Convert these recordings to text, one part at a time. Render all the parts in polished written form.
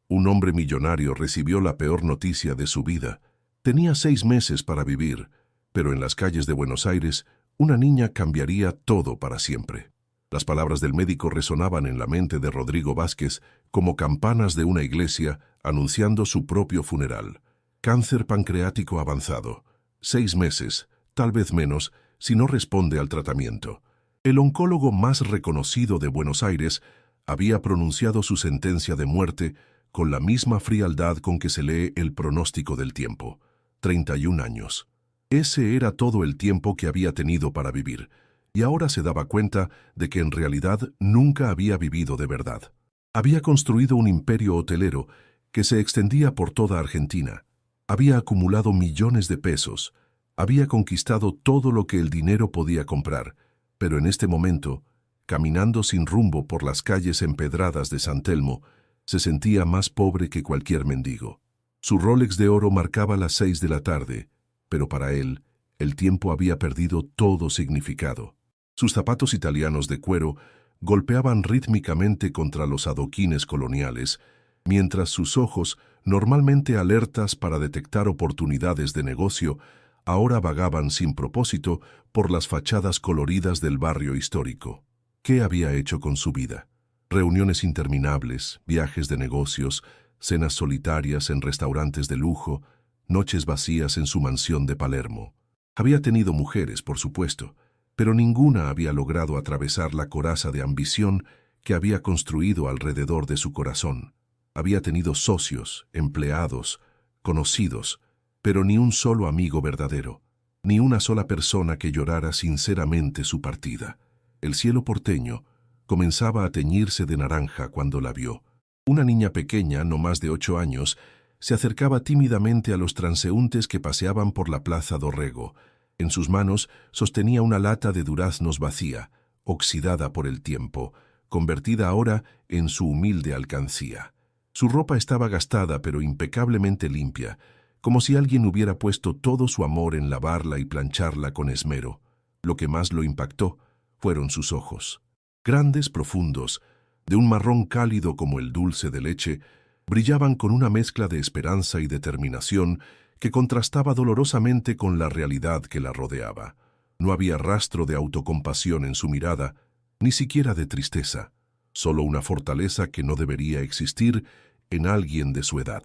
Un hombre millonario recibió la peor noticia de su vida. Tenía 6 meses para vivir, pero en las calles de Buenos Aires, una niña cambiaría todo para siempre. Las palabras del médico resonaban en la mente de Rodrigo Vázquez como campanas de una iglesia anunciando su propio funeral. Cáncer pancreático avanzado. 6 meses, tal vez menos, si no responde al tratamiento. El oncólogo más reconocido de Buenos Aires había pronunciado su sentencia de muerte con la misma frialdad con que se lee el pronóstico del tiempo. 31 años. Ese era todo el tiempo que había tenido para vivir, y ahora se daba cuenta de que en realidad nunca había vivido de verdad. Había construido un imperio hotelero que se extendía por toda Argentina. Había acumulado millones de pesos. Había conquistado todo lo que el dinero podía comprar, pero en este momento, caminando sin rumbo por las calles empedradas de San Telmo, se sentía más pobre que cualquier mendigo. Su Rolex de oro marcaba las 6 de la tarde, pero para él, el tiempo había perdido todo significado. Sus zapatos italianos de cuero golpeaban rítmicamente contra los adoquines coloniales, mientras sus ojos, normalmente alertas para detectar oportunidades de negocio, ahora vagaban sin propósito por las fachadas coloridas del barrio histórico. ¿Qué había hecho con su vida? Reuniones interminables, viajes de negocios, cenas solitarias en restaurantes de lujo, noches vacías en su mansión de Palermo. Había tenido mujeres, por supuesto, pero ninguna había logrado atravesar la coraza de ambición que había construido alrededor de su corazón. Había tenido socios, empleados, conocidos, pero ni un solo amigo verdadero, ni una sola persona que llorara sinceramente su partida. El cielo porteño comenzaba a teñirse de naranja cuando la vio. Una niña pequeña, no más de 8 años, se acercaba tímidamente a los transeúntes que paseaban por la Plaza Dorrego. En sus manos sostenía una lata de duraznos vacía, oxidada por el tiempo, convertida ahora en su humilde alcancía. Su ropa estaba gastada pero impecablemente limpia, como si alguien hubiera puesto todo su amor en lavarla y plancharla con esmero. Lo que más lo impactó fueron sus ojos. Grandes, profundos, de un marrón cálido como el dulce de leche, brillaban con una mezcla de esperanza y determinación que contrastaba dolorosamente con la realidad que la rodeaba. No había rastro de autocompasión en su mirada, ni siquiera de tristeza, solo una fortaleza que no debería existir en alguien de su edad.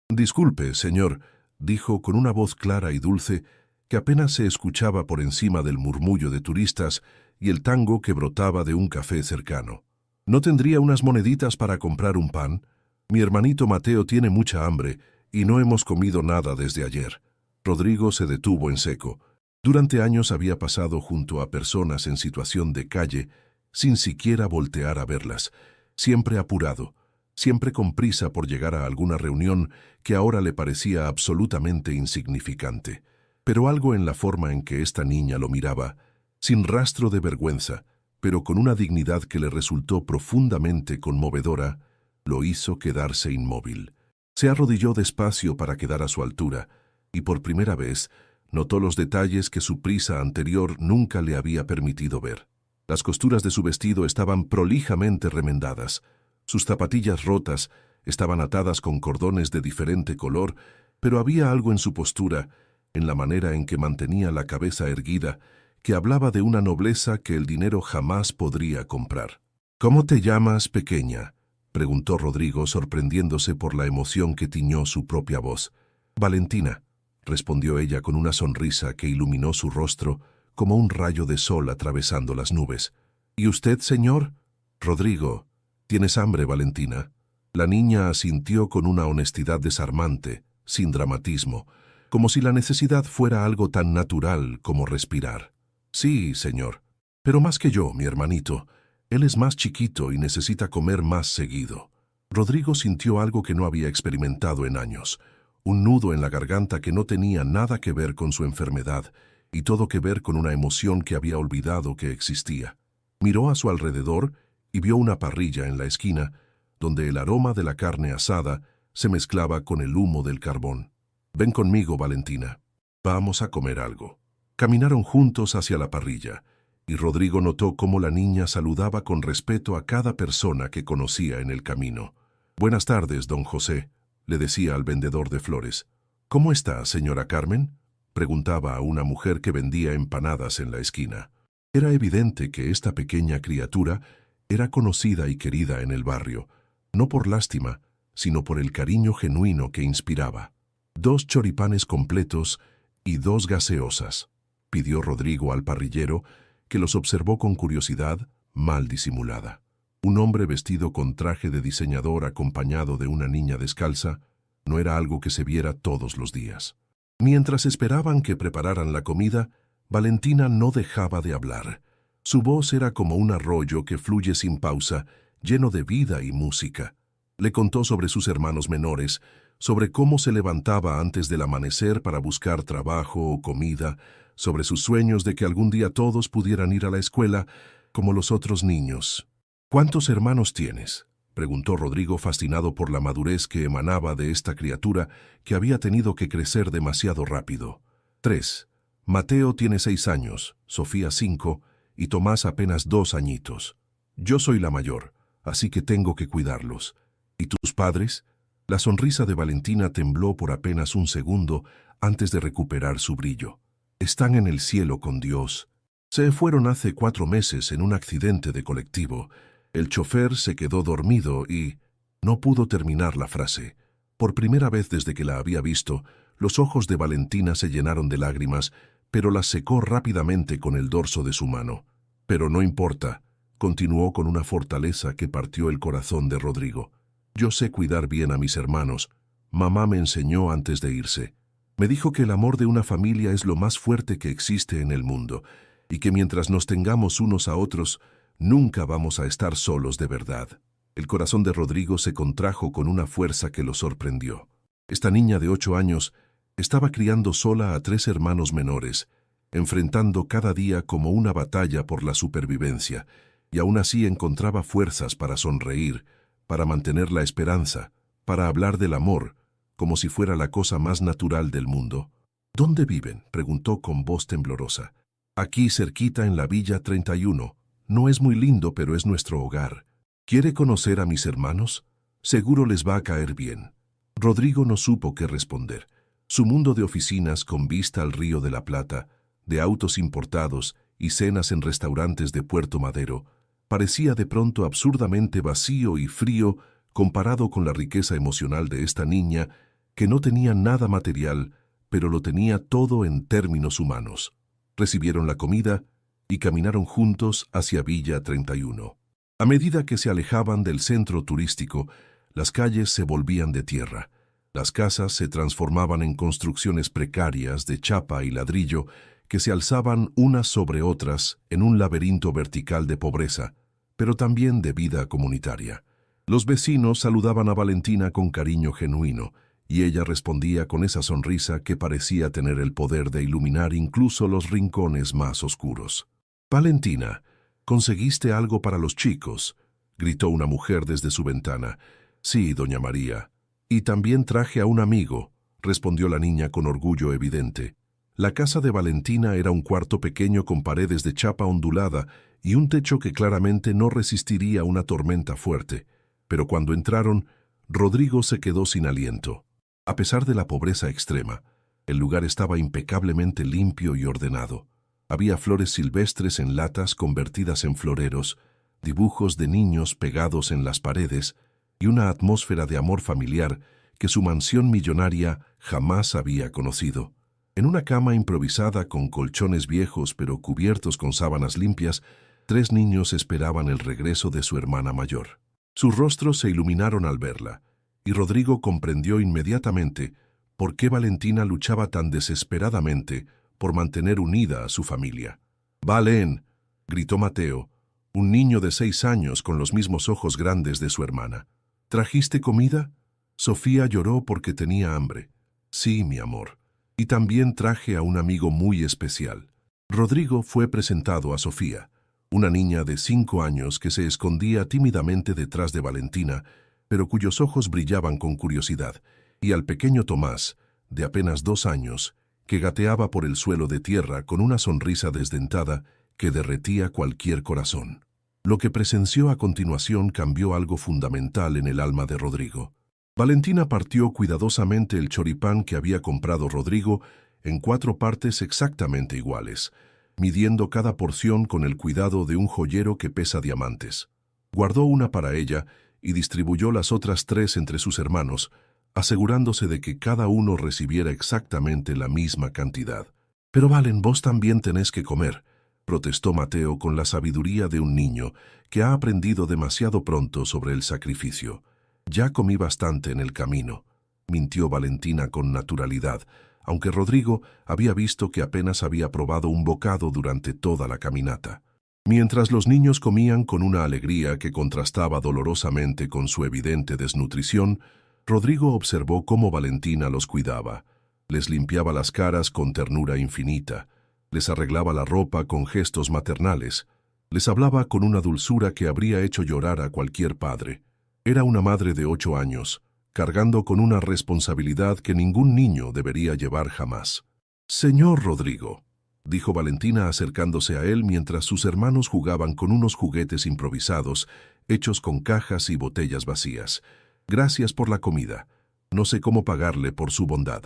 «Disculpe, señor», dijo con una voz clara y dulce que apenas se escuchaba por encima del murmullo de turistas y el tango que brotaba de un café cercano. «¿No tendría unas moneditas para comprar un pan? Mi hermanito Mateo tiene mucha hambre y no hemos comido nada desde ayer». Rodrigo se detuvo en seco. Durante años había pasado junto a personas en situación de calle sin siquiera voltear a verlas, siempre apurado, siempre con prisa por llegar a alguna reunión que ahora le parecía absolutamente insignificante. Pero algo en la forma en que esta niña lo miraba, sin rastro de vergüenza, pero con una dignidad que le resultó profundamente conmovedora, lo hizo quedarse inmóvil. Se arrodilló despacio para quedar a su altura, y por primera vez notó los detalles que su prisa anterior nunca le había permitido ver. Las costuras de su vestido estaban prolijamente remendadas. Sus zapatillas rotas estaban atadas con cordones de diferente color, pero había algo en su postura, en la manera en que mantenía la cabeza erguida, que hablaba de una nobleza que el dinero jamás podría comprar. «¿Cómo te llamas, pequeña?», preguntó Rodrigo, sorprendiéndose por la emoción que tiñó su propia voz. «Valentina», respondió ella con una sonrisa que iluminó su rostro como un rayo de sol atravesando las nubes. «¿Y usted, señor?» «Rodrigo. ¿Tienes hambre, Valentina?». La niña asintió con una honestidad desarmante, sin dramatismo, como si la necesidad fuera algo tan natural como respirar. «Sí, señor. Pero más que yo, mi hermanito. Él es más chiquito y necesita comer más seguido». Rodrigo sintió algo que no había experimentado en años, un nudo en la garganta que no tenía nada que ver con su enfermedad y todo que ver con una emoción que había olvidado que existía. Miró a su alrededor y vio una parrilla en la esquina, donde el aroma de la carne asada se mezclaba con el humo del carbón. «Ven conmigo, Valentina. Vamos a comer algo». Caminaron juntos hacia la parrilla, y Rodrigo notó cómo la niña saludaba con respeto a cada persona que conocía en el camino. Buenas tardes, don José, le decía al vendedor de flores. ¿Cómo está, señora Carmen?, preguntaba a una mujer que vendía empanadas en la esquina. Era evidente que esta pequeña criatura era conocida y querida en el barrio, no por lástima, sino por el cariño genuino que inspiraba. 2 choripanes completos y 2 gaseosas, pidió Rodrigo al parrillero, que los observó con curiosidad mal disimulada. Un hombre vestido con traje de diseñador acompañado de una niña descalza no era algo que se viera todos los días. Mientras esperaban que prepararan la comida, Valentina no dejaba de hablar. Su voz era como un arroyo que fluye sin pausa, lleno de vida y música. Le contó sobre sus hermanos menores, sobre cómo se levantaba antes del amanecer para buscar trabajo o comida, sobre sus sueños de que algún día todos pudieran ir a la escuela como los otros niños. ¿Cuántos hermanos tienes?, preguntó Rodrigo, fascinado por la madurez que emanaba de esta criatura que había tenido que crecer demasiado rápido. 3. Mateo tiene 6 años, Sofía 5 y Tomás apenas 2 añitos. Yo soy la mayor, así que tengo que cuidarlos. ¿Y tus padres? La sonrisa de Valentina tembló por apenas un segundo antes de recuperar su brillo. Están en el cielo con Dios. Se fueron hace 4 meses en un accidente de colectivo. El chofer se quedó dormido y no pudo terminar la frase. Por primera vez desde que la había visto, los ojos de Valentina se llenaron de lágrimas, pero las secó rápidamente con el dorso de su mano. Pero no importa, continuó con una fortaleza que partió el corazón de Rodrigo. Yo sé cuidar bien a mis hermanos. Mamá me enseñó antes de irse. Me dijo que el amor de una familia es lo más fuerte que existe en el mundo, y que mientras nos tengamos unos a otros, nunca vamos a estar solos de verdad. El corazón de Rodrigo se contrajo con una fuerza que lo sorprendió. Esta niña de 8 años estaba criando sola a 3 hermanos menores, enfrentando cada día como una batalla por la supervivencia, y aún así encontraba fuerzas para sonreír, para mantener la esperanza, para hablar del amor, como si fuera la cosa más natural del mundo. ¿Dónde viven?, preguntó con voz temblorosa. Aquí cerquita en la Villa 31. No es muy lindo, pero es nuestro hogar. ¿Quiere conocer a mis hermanos? Seguro les va a caer bien. Rodrigo no supo qué responder. Su mundo de oficinas con vista al Río de la Plata, de autos importados y cenas en restaurantes de Puerto Madero, parecía de pronto absurdamente vacío y frío comparado con la riqueza emocional de esta niña que no tenía nada material, pero lo tenía todo en términos humanos. Recibieron la comida y caminaron juntos hacia Villa 31. A medida que se alejaban del centro turístico, las calles se volvían de tierra. Las casas se transformaban en construcciones precarias de chapa y ladrillo que se alzaban unas sobre otras en un laberinto vertical de pobreza, pero también de vida comunitaria. Los vecinos saludaban a Valentina con cariño genuino, y ella respondía con esa sonrisa que parecía tener el poder de iluminar incluso los rincones más oscuros. «Valentina, ¿conseguiste algo para los chicos?», gritó una mujer desde su ventana. «Sí, doña María. Y también traje a un amigo», respondió la niña con orgullo evidente. La casa de Valentina era un cuarto pequeño con paredes de chapa ondulada y un techo que claramente no resistiría una tormenta fuerte. Pero cuando entraron, Rodrigo se quedó sin aliento. A pesar de la pobreza extrema, el lugar estaba impecablemente limpio y ordenado. Había flores silvestres en latas convertidas en floreros, dibujos de niños pegados en las paredes y una atmósfera de amor familiar que su mansión millonaria jamás había conocido. En una cama improvisada con colchones viejos pero cubiertos con sábanas limpias, 3 niños esperaban el regreso de su hermana mayor. Sus rostros se iluminaron al verla, y Rodrigo comprendió inmediatamente por qué Valentina luchaba tan desesperadamente por mantener unida a su familia. «Valen», gritó Mateo, un niño de 6 años con los mismos ojos grandes de su hermana. «¿Trajiste comida?». Sofía lloró porque tenía hambre. «Sí, mi amor. Y también traje a un amigo muy especial». Rodrigo fue presentado a Sofía, una niña de 5 años que se escondía tímidamente detrás de Valentina, pero cuyos ojos brillaban con curiosidad, y al pequeño Tomás, de apenas 2 años, que gateaba por el suelo de tierra con una sonrisa desdentada que derretía cualquier corazón. Lo que presenció a continuación cambió algo fundamental en el alma de Rodrigo. Valentina partió cuidadosamente el choripán que había comprado Rodrigo en 4 partes exactamente iguales, midiendo cada porción con el cuidado de un joyero que pesa diamantes. Guardó una para ella y distribuyó las otras 3 entre sus hermanos, asegurándose de que cada uno recibiera exactamente la misma cantidad. «Pero Valen, vos también tenés que comer», protestó Mateo con la sabiduría de un niño que ha aprendido demasiado pronto sobre el sacrificio. «Ya comí bastante en el camino», mintió Valentina con naturalidad, aunque Rodrigo había visto que apenas había probado un bocado durante toda la caminata. Mientras los niños comían con una alegría que contrastaba dolorosamente con su evidente desnutrición, Rodrigo observó cómo Valentina los cuidaba. Les limpiaba las caras con ternura infinita, les arreglaba la ropa con gestos maternales, les hablaba con una dulzura que habría hecho llorar a cualquier padre. Era una madre de 8 años, cargando con una responsabilidad que ningún niño debería llevar jamás. «Señor Rodrigo», dijo Valentina acercándose a él mientras sus hermanos jugaban con unos juguetes improvisados, hechos con cajas y botellas vacías. «Gracias por la comida. No sé cómo pagarle por su bondad».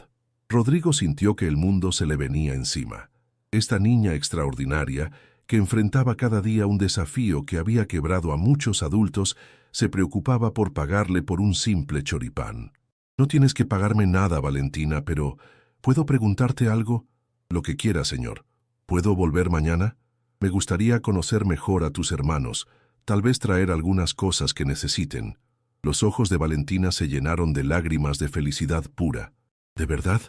Rodrigo sintió que el mundo se le venía encima. Esta niña extraordinaria, que enfrentaba cada día un desafío que había quebrado a muchos adultos, se preocupaba por pagarle por un simple choripán. «No tienes que pagarme nada, Valentina, pero ¿puedo preguntarte algo?» «Lo que quiera, señor. ¿Puedo volver mañana? Me gustaría conocer mejor a tus hermanos, tal vez traer algunas cosas que necesiten». Los ojos de Valentina se llenaron de lágrimas de felicidad pura. «¿De verdad?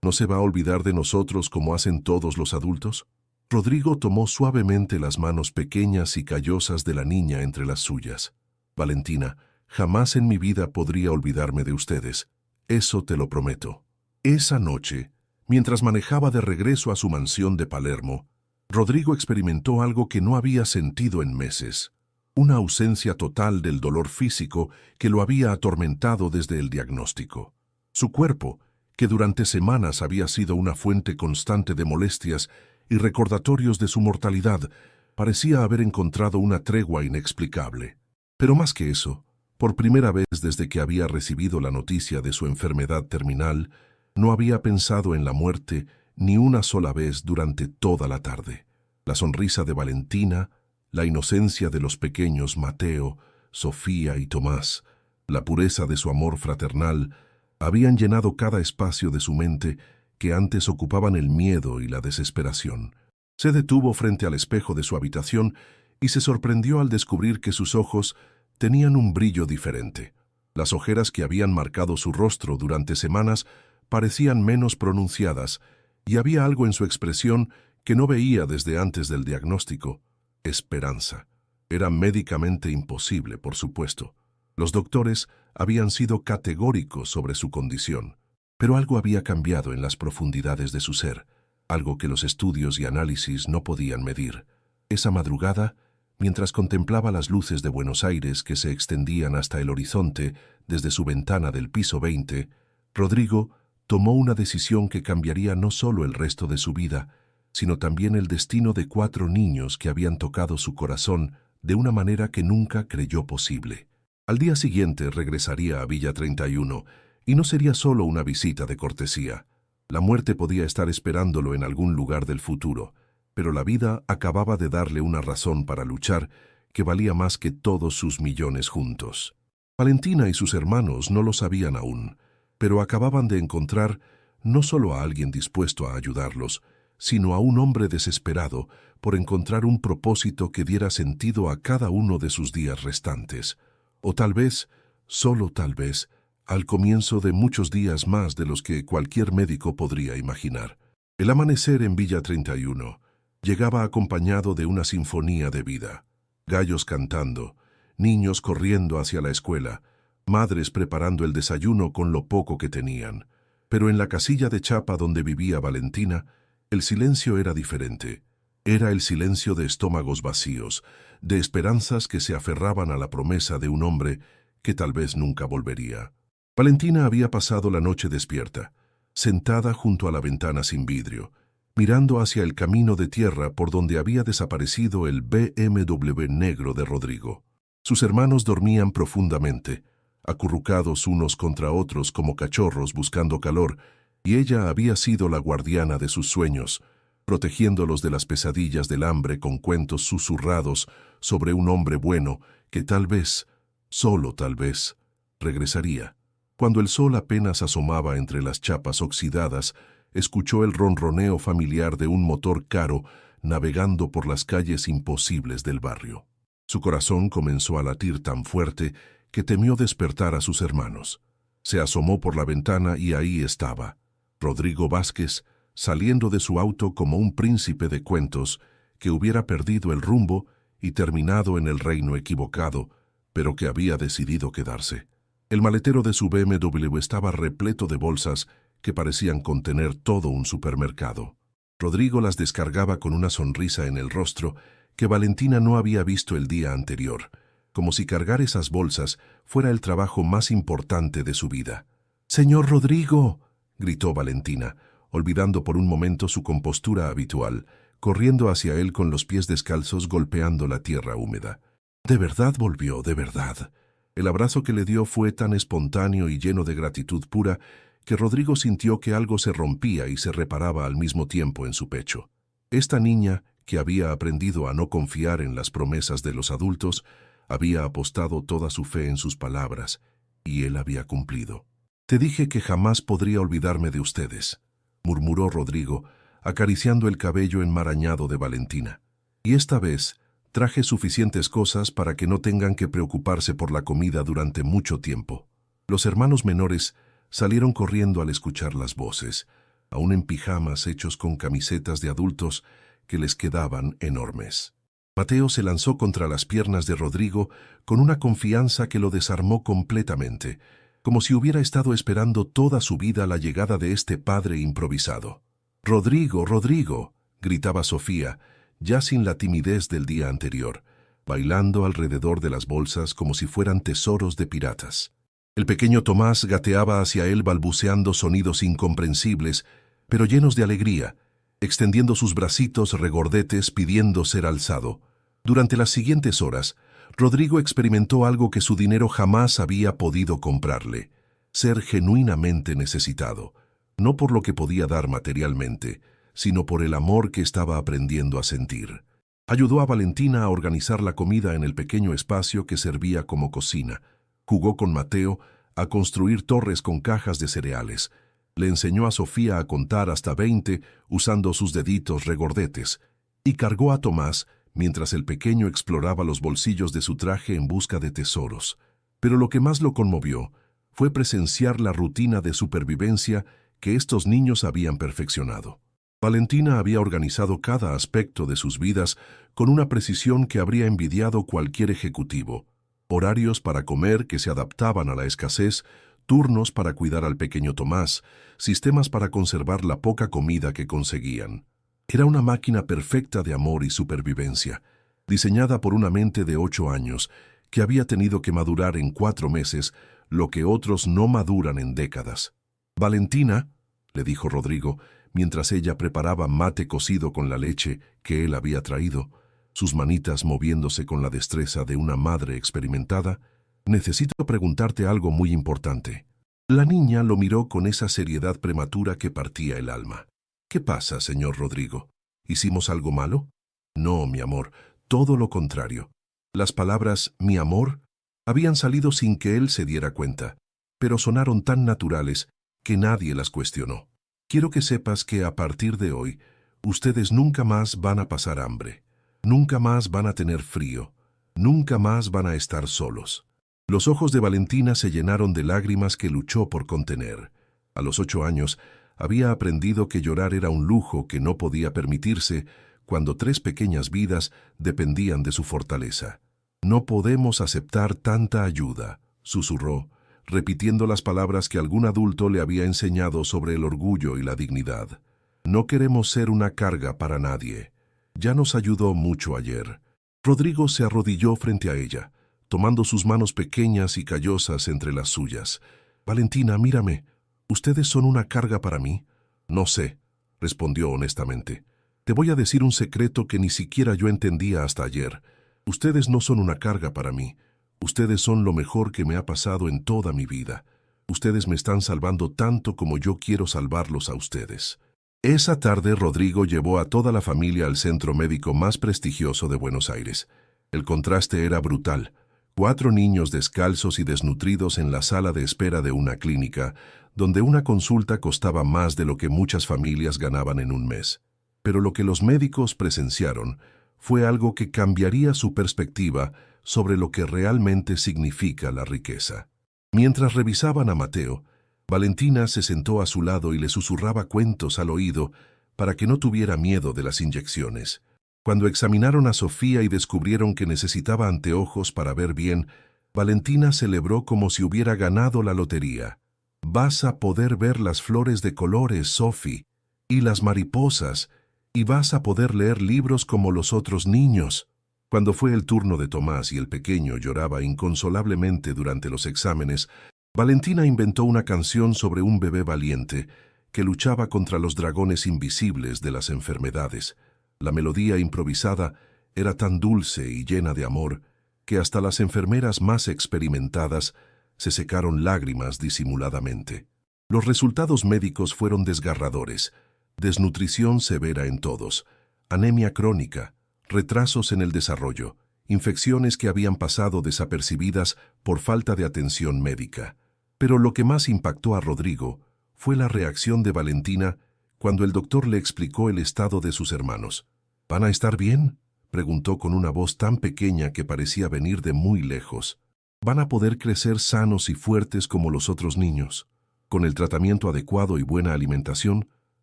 ¿No se va a olvidar de nosotros como hacen todos los adultos?» Rodrigo tomó suavemente las manos pequeñas y callosas de la niña entre las suyas. «Valentina, jamás en mi vida podría olvidarme de ustedes. Eso te lo prometo». Esa noche, mientras manejaba de regreso a su mansión de Palermo, Rodrigo experimentó algo que no había sentido en meses. Una ausencia total del dolor físico que lo había atormentado desde el diagnóstico. Su cuerpo, que durante semanas había sido una fuente constante de molestias y recordatorios de su mortalidad, parecía haber encontrado una tregua inexplicable. Pero más que eso, por primera vez desde que había recibido la noticia de su enfermedad terminal, no había pensado en la muerte ni una sola vez durante toda la tarde. La sonrisa de Valentina, la inocencia de los pequeños Mateo, Sofía y Tomás, la pureza de su amor fraternal, habían llenado cada espacio de su mente que antes ocupaban el miedo y la desesperación. Se detuvo frente al espejo de su habitación y se sorprendió al descubrir que sus ojos tenían un brillo diferente. Las ojeras que habían marcado su rostro durante semanas parecían menos pronunciadas y había algo en su expresión que no veía desde antes del diagnóstico: esperanza. Era médicamente imposible, por supuesto. Los doctores habían sido categóricos sobre su condición, pero algo había cambiado en las profundidades de su ser, algo que los estudios y análisis no podían medir. Esa madrugada, mientras contemplaba las luces de Buenos Aires que se extendían hasta el horizonte desde su ventana del piso 20, Rodrigo tomó una decisión que cambiaría no solo el resto de su vida, sino también el destino de 4 niños que habían tocado su corazón de una manera que nunca creyó posible. Al día siguiente regresaría a Villa 31, y no sería solo una visita de cortesía. La muerte podía estar esperándolo en algún lugar del futuro, pero la vida acababa de darle una razón para luchar que valía más que todos sus millones juntos. Valentina y sus hermanos no lo sabían aún, pero acababan de encontrar no solo a alguien dispuesto a ayudarlos, sino a un hombre desesperado por encontrar un propósito que diera sentido a cada uno de sus días restantes. O tal vez, solo tal vez, al comienzo de muchos días más de los que cualquier médico podría imaginar. El amanecer en Villa 31 llegaba acompañado de una sinfonía de vida. Gallos cantando, niños corriendo hacia la escuela, madres preparando el desayuno con lo poco que tenían. Pero en la casilla de chapa donde vivía Valentina, el silencio era diferente. Era el silencio de estómagos vacíos, de esperanzas que se aferraban a la promesa de un hombre que tal vez nunca volvería. Valentina había pasado la noche despierta, sentada junto a la ventana sin vidrio, mirando hacia el camino de tierra por donde había desaparecido el BMW negro de Rodrigo. Sus hermanos dormían profundamente, acurrucados unos contra otros como cachorros buscando calor, y ella había sido la guardiana de sus sueños, protegiéndolos de las pesadillas del hambre con cuentos susurrados sobre un hombre bueno que tal vez, solo tal vez, regresaría. Cuando el sol apenas asomaba entre las chapas oxidadas, escuchó el ronroneo familiar de un motor caro navegando por las calles imposibles del barrio. Su corazón comenzó a latir tan fuerte que temió despertar a sus hermanos. Se asomó por la ventana y ahí estaba, Rodrigo Vázquez, saliendo de su auto como un príncipe de cuentos que hubiera perdido el rumbo y terminado en el reino equivocado, pero que había decidido quedarse. El maletero de su BMW estaba repleto de bolsas que parecían contener todo un supermercado. Rodrigo las descargaba con una sonrisa en el rostro que Valentina no había visto el día anterior, como si cargar esas bolsas fuera el trabajo más importante de su vida. «¡Señor Rodrigo!», gritó Valentina, olvidando por un momento su compostura habitual, corriendo hacia él con los pies descalzos golpeando la tierra húmeda. «¿De verdad volvió, de verdad?». El abrazo que le dio fue tan espontáneo y lleno de gratitud pura que Rodrigo sintió que algo se rompía y se reparaba al mismo tiempo en su pecho. Esta niña, que había aprendido a no confiar en las promesas de los adultos, había apostado toda su fe en sus palabras, y él había cumplido. «Te dije que jamás podría olvidarme de ustedes», murmuró Rodrigo, acariciando el cabello enmarañado de Valentina. «Y esta vez traje suficientes cosas para que no tengan que preocuparse por la comida durante mucho tiempo». Los hermanos menores salieron corriendo al escuchar las voces, aún en pijamas hechos con camisetas de adultos que les quedaban enormes. Mateo se lanzó contra las piernas de Rodrigo con una confianza que lo desarmó completamente, como si hubiera estado esperando toda su vida la llegada de este padre improvisado. «¡Rodrigo, Rodrigo!», gritaba Sofía, ya sin la timidez del día anterior, bailando alrededor de las bolsas como si fueran tesoros de piratas. El pequeño Tomás gateaba hacia él balbuceando sonidos incomprensibles, pero llenos de alegría, extendiendo sus bracitos regordetes pidiendo ser alzado. Durante las siguientes horas, Rodrigo experimentó algo que su dinero jamás había podido comprarle: ser genuinamente necesitado, no por lo que podía dar materialmente, sino por el amor que estaba aprendiendo a sentir. Ayudó a Valentina a organizar la comida en el pequeño espacio que servía como cocina. Jugó con Mateo a construir torres con cajas de cereales. Le enseñó a Sofía a contar hasta 20 usando sus deditos regordetes. Y cargó a Tomás mientras el pequeño exploraba los bolsillos de su traje en busca de tesoros. Pero lo que más lo conmovió fue presenciar la rutina de supervivencia que estos niños habían perfeccionado. Valentina había organizado cada aspecto de sus vidas con una precisión que habría envidiado cualquier ejecutivo. Horarios para comer que se adaptaban a la escasez, turnos para cuidar al pequeño Tomás, sistemas para conservar la poca comida que conseguían. Era una máquina perfecta de amor y supervivencia, diseñada por una mente de 8 años, que había tenido que madurar en 4 meses, lo que otros no maduran en décadas. «Valentina», le dijo Rodrigo, mientras ella preparaba mate cocido con la leche que él había traído, sus manitas moviéndose con la destreza de una madre experimentada, «necesito preguntarte algo muy importante». La niña lo miró con esa seriedad prematura que partía el alma. «¿Qué pasa, señor Rodrigo? ¿Hicimos algo malo?» «No, mi amor, todo lo contrario». Las palabras «mi amor» habían salido sin que él se diera cuenta, pero sonaron tan naturales que nadie las cuestionó. «Quiero que sepas que a partir de hoy, ustedes nunca más van a pasar hambre, nunca más van a tener frío, nunca más van a estar solos». Los ojos de Valentina se llenaron de lágrimas que luchó por contener. A los 8 años, había aprendido que llorar era un lujo que no podía permitirse cuando 3 pequeñas vidas dependían de su fortaleza. «No podemos aceptar tanta ayuda», susurró, repitiendo las palabras que algún adulto le había enseñado sobre el orgullo y la dignidad. «No queremos ser una carga para nadie. Ya nos ayudó mucho ayer». Rodrigo se arrodilló frente a ella, tomando sus manos pequeñas y callosas entre las suyas. «Valentina, mírame. ¿Ustedes son una carga para mí?» «No sé. respondió honestamente. Te voy a decir un secreto que ni siquiera yo entendía hasta ayer. Ustedes no son una carga para mí. Ustedes son lo mejor que me ha pasado en toda mi vida. Ustedes me están salvando tanto como yo quiero salvarlos a ustedes. Esa tarde Rodrigo llevó a toda la familia al centro médico más prestigioso de Buenos Aires. El contraste era brutal. 4 niños descalzos y desnutridos en la sala de espera de una clínica, donde una consulta costaba más de lo que muchas familias ganaban en un mes. Pero lo que los médicos presenciaron fue algo que cambiaría su perspectiva sobre lo que realmente significa la riqueza. Mientras revisaban a Mateo, Valentina se sentó a su lado y le susurraba cuentos al oído para que no tuviera miedo de las inyecciones. Cuando examinaron a Sofía y descubrieron que necesitaba anteojos para ver bien, Valentina celebró como si hubiera ganado la lotería. Vas a poder ver las flores de colores, Sophie, y las mariposas, y vas a poder leer libros como los otros niños. Cuando fue el turno de Tomás y el pequeño lloraba inconsolablemente durante los exámenes, Valentina inventó una canción sobre un bebé valiente que luchaba contra los dragones invisibles de las enfermedades. La melodía improvisada era tan dulce y llena de amor que hasta las enfermeras más experimentadas se secaron lágrimas disimuladamente. Los resultados médicos fueron desgarradores: desnutrición severa en todos, anemia crónica, retrasos en el desarrollo, infecciones que habían pasado desapercibidas por falta de atención médica. Pero lo que más impactó a Rodrigo fue la reacción de Valentina cuando el doctor le explicó el estado de sus hermanos. ¿Van a estar bien?, preguntó con una voz tan pequeña que parecía venir de muy lejos. ¿Van a poder crecer sanos y fuertes como los otros niños? Con el tratamiento adecuado y buena alimentación,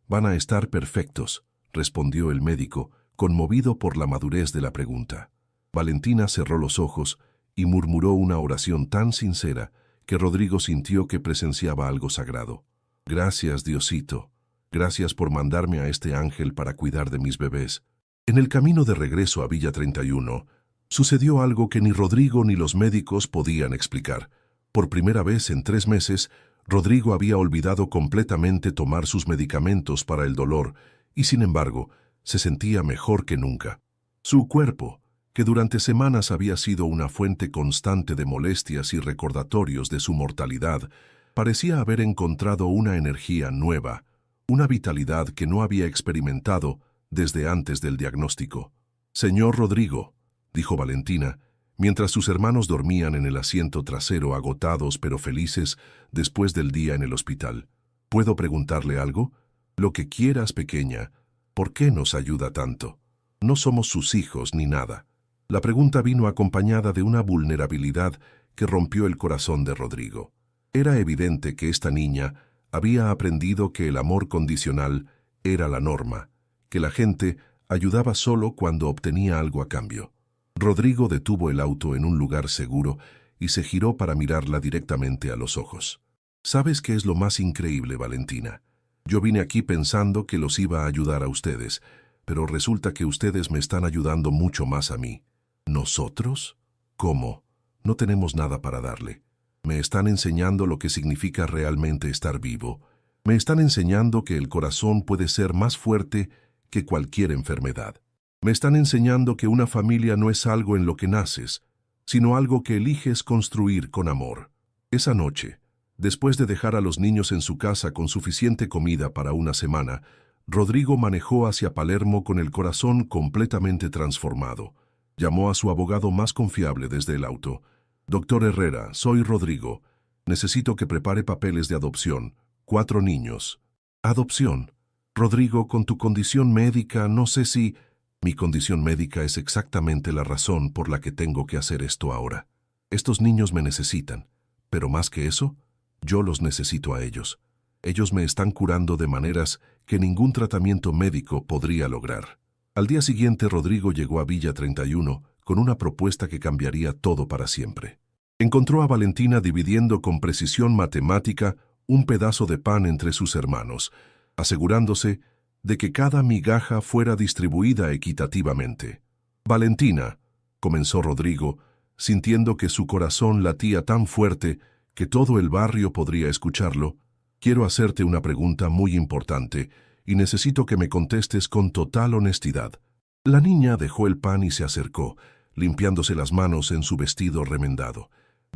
van a estar perfectos, respondió el médico, conmovido por la madurez de la pregunta. Valentina cerró los ojos y murmuró una oración tan sincera que Rodrigo sintió que presenciaba algo sagrado. Gracias, Diosito. Gracias por mandarme a este ángel para cuidar de mis bebés. En el camino de regreso a Villa 31, sucedió algo que ni Rodrigo ni los médicos podían explicar. Por primera vez en 3 meses, Rodrigo había olvidado completamente tomar sus medicamentos para el dolor y, sin embargo, se sentía mejor que nunca. Su cuerpo, que durante semanas había sido una fuente constante de molestias y recordatorios de su mortalidad, parecía haber encontrado una energía nueva, una vitalidad que no había experimentado desde antes del diagnóstico. «Señor Rodrigo», dijo Valentina, mientras sus hermanos dormían en el asiento trasero agotados pero felices después del día en el hospital. «¿Puedo preguntarle algo? Lo que quieras, pequeña. ¿Por qué nos ayuda tanto? No somos sus hijos ni nada». La pregunta vino acompañada de una vulnerabilidad que rompió el corazón de Rodrigo. Era evidente que esta niña había aprendido que el amor condicional era la norma, que la gente ayudaba solo cuando obtenía algo a cambio. Rodrigo detuvo el auto en un lugar seguro y se giró para mirarla directamente a los ojos. «¿Sabes qué es lo más increíble, Valentina? Yo vine aquí pensando que los iba a ayudar a ustedes, pero resulta que ustedes me están ayudando mucho más a mí». «¿Nosotros? ¿Cómo? No tenemos nada para darle. Me están enseñando lo que significa realmente estar vivo. Me están enseñando que el corazón puede ser más fuerte que cualquier enfermedad. Me están enseñando que una familia no es algo en lo que naces, sino algo que eliges construir con amor». Esa noche, después de dejar a los niños en su casa con suficiente comida para una semana, Rodrigo manejó hacia Palermo con el corazón completamente transformado. Llamó a su abogado más confiable desde el auto. «Doctor Herrera, soy Rodrigo. Necesito que prepare papeles de adopción. 4 niños». «¿Adopción? Rodrigo, con tu condición médica, no sé si...» «Mi condición médica es exactamente la razón por la que tengo que hacer esto ahora. Estos niños me necesitan, pero más que eso, yo los necesito a ellos. Ellos me están curando de maneras que ningún tratamiento médico podría lograr». Al día siguiente, Rodrigo llegó a Villa 31 con una propuesta que cambiaría todo para siempre. Encontró a Valentina dividiendo con precisión matemática un pedazo de pan entre sus hermanos, asegurándose de que cada migaja fuera distribuida equitativamente. «Valentina», comenzó Rodrigo, sintiendo que su corazón latía tan fuerte que todo el barrio podría escucharlo, «quiero hacerte una pregunta muy importante y necesito que me contestes con total honestidad. La niña dejó el pan y se acercó, limpiándose las manos en su vestido remendado.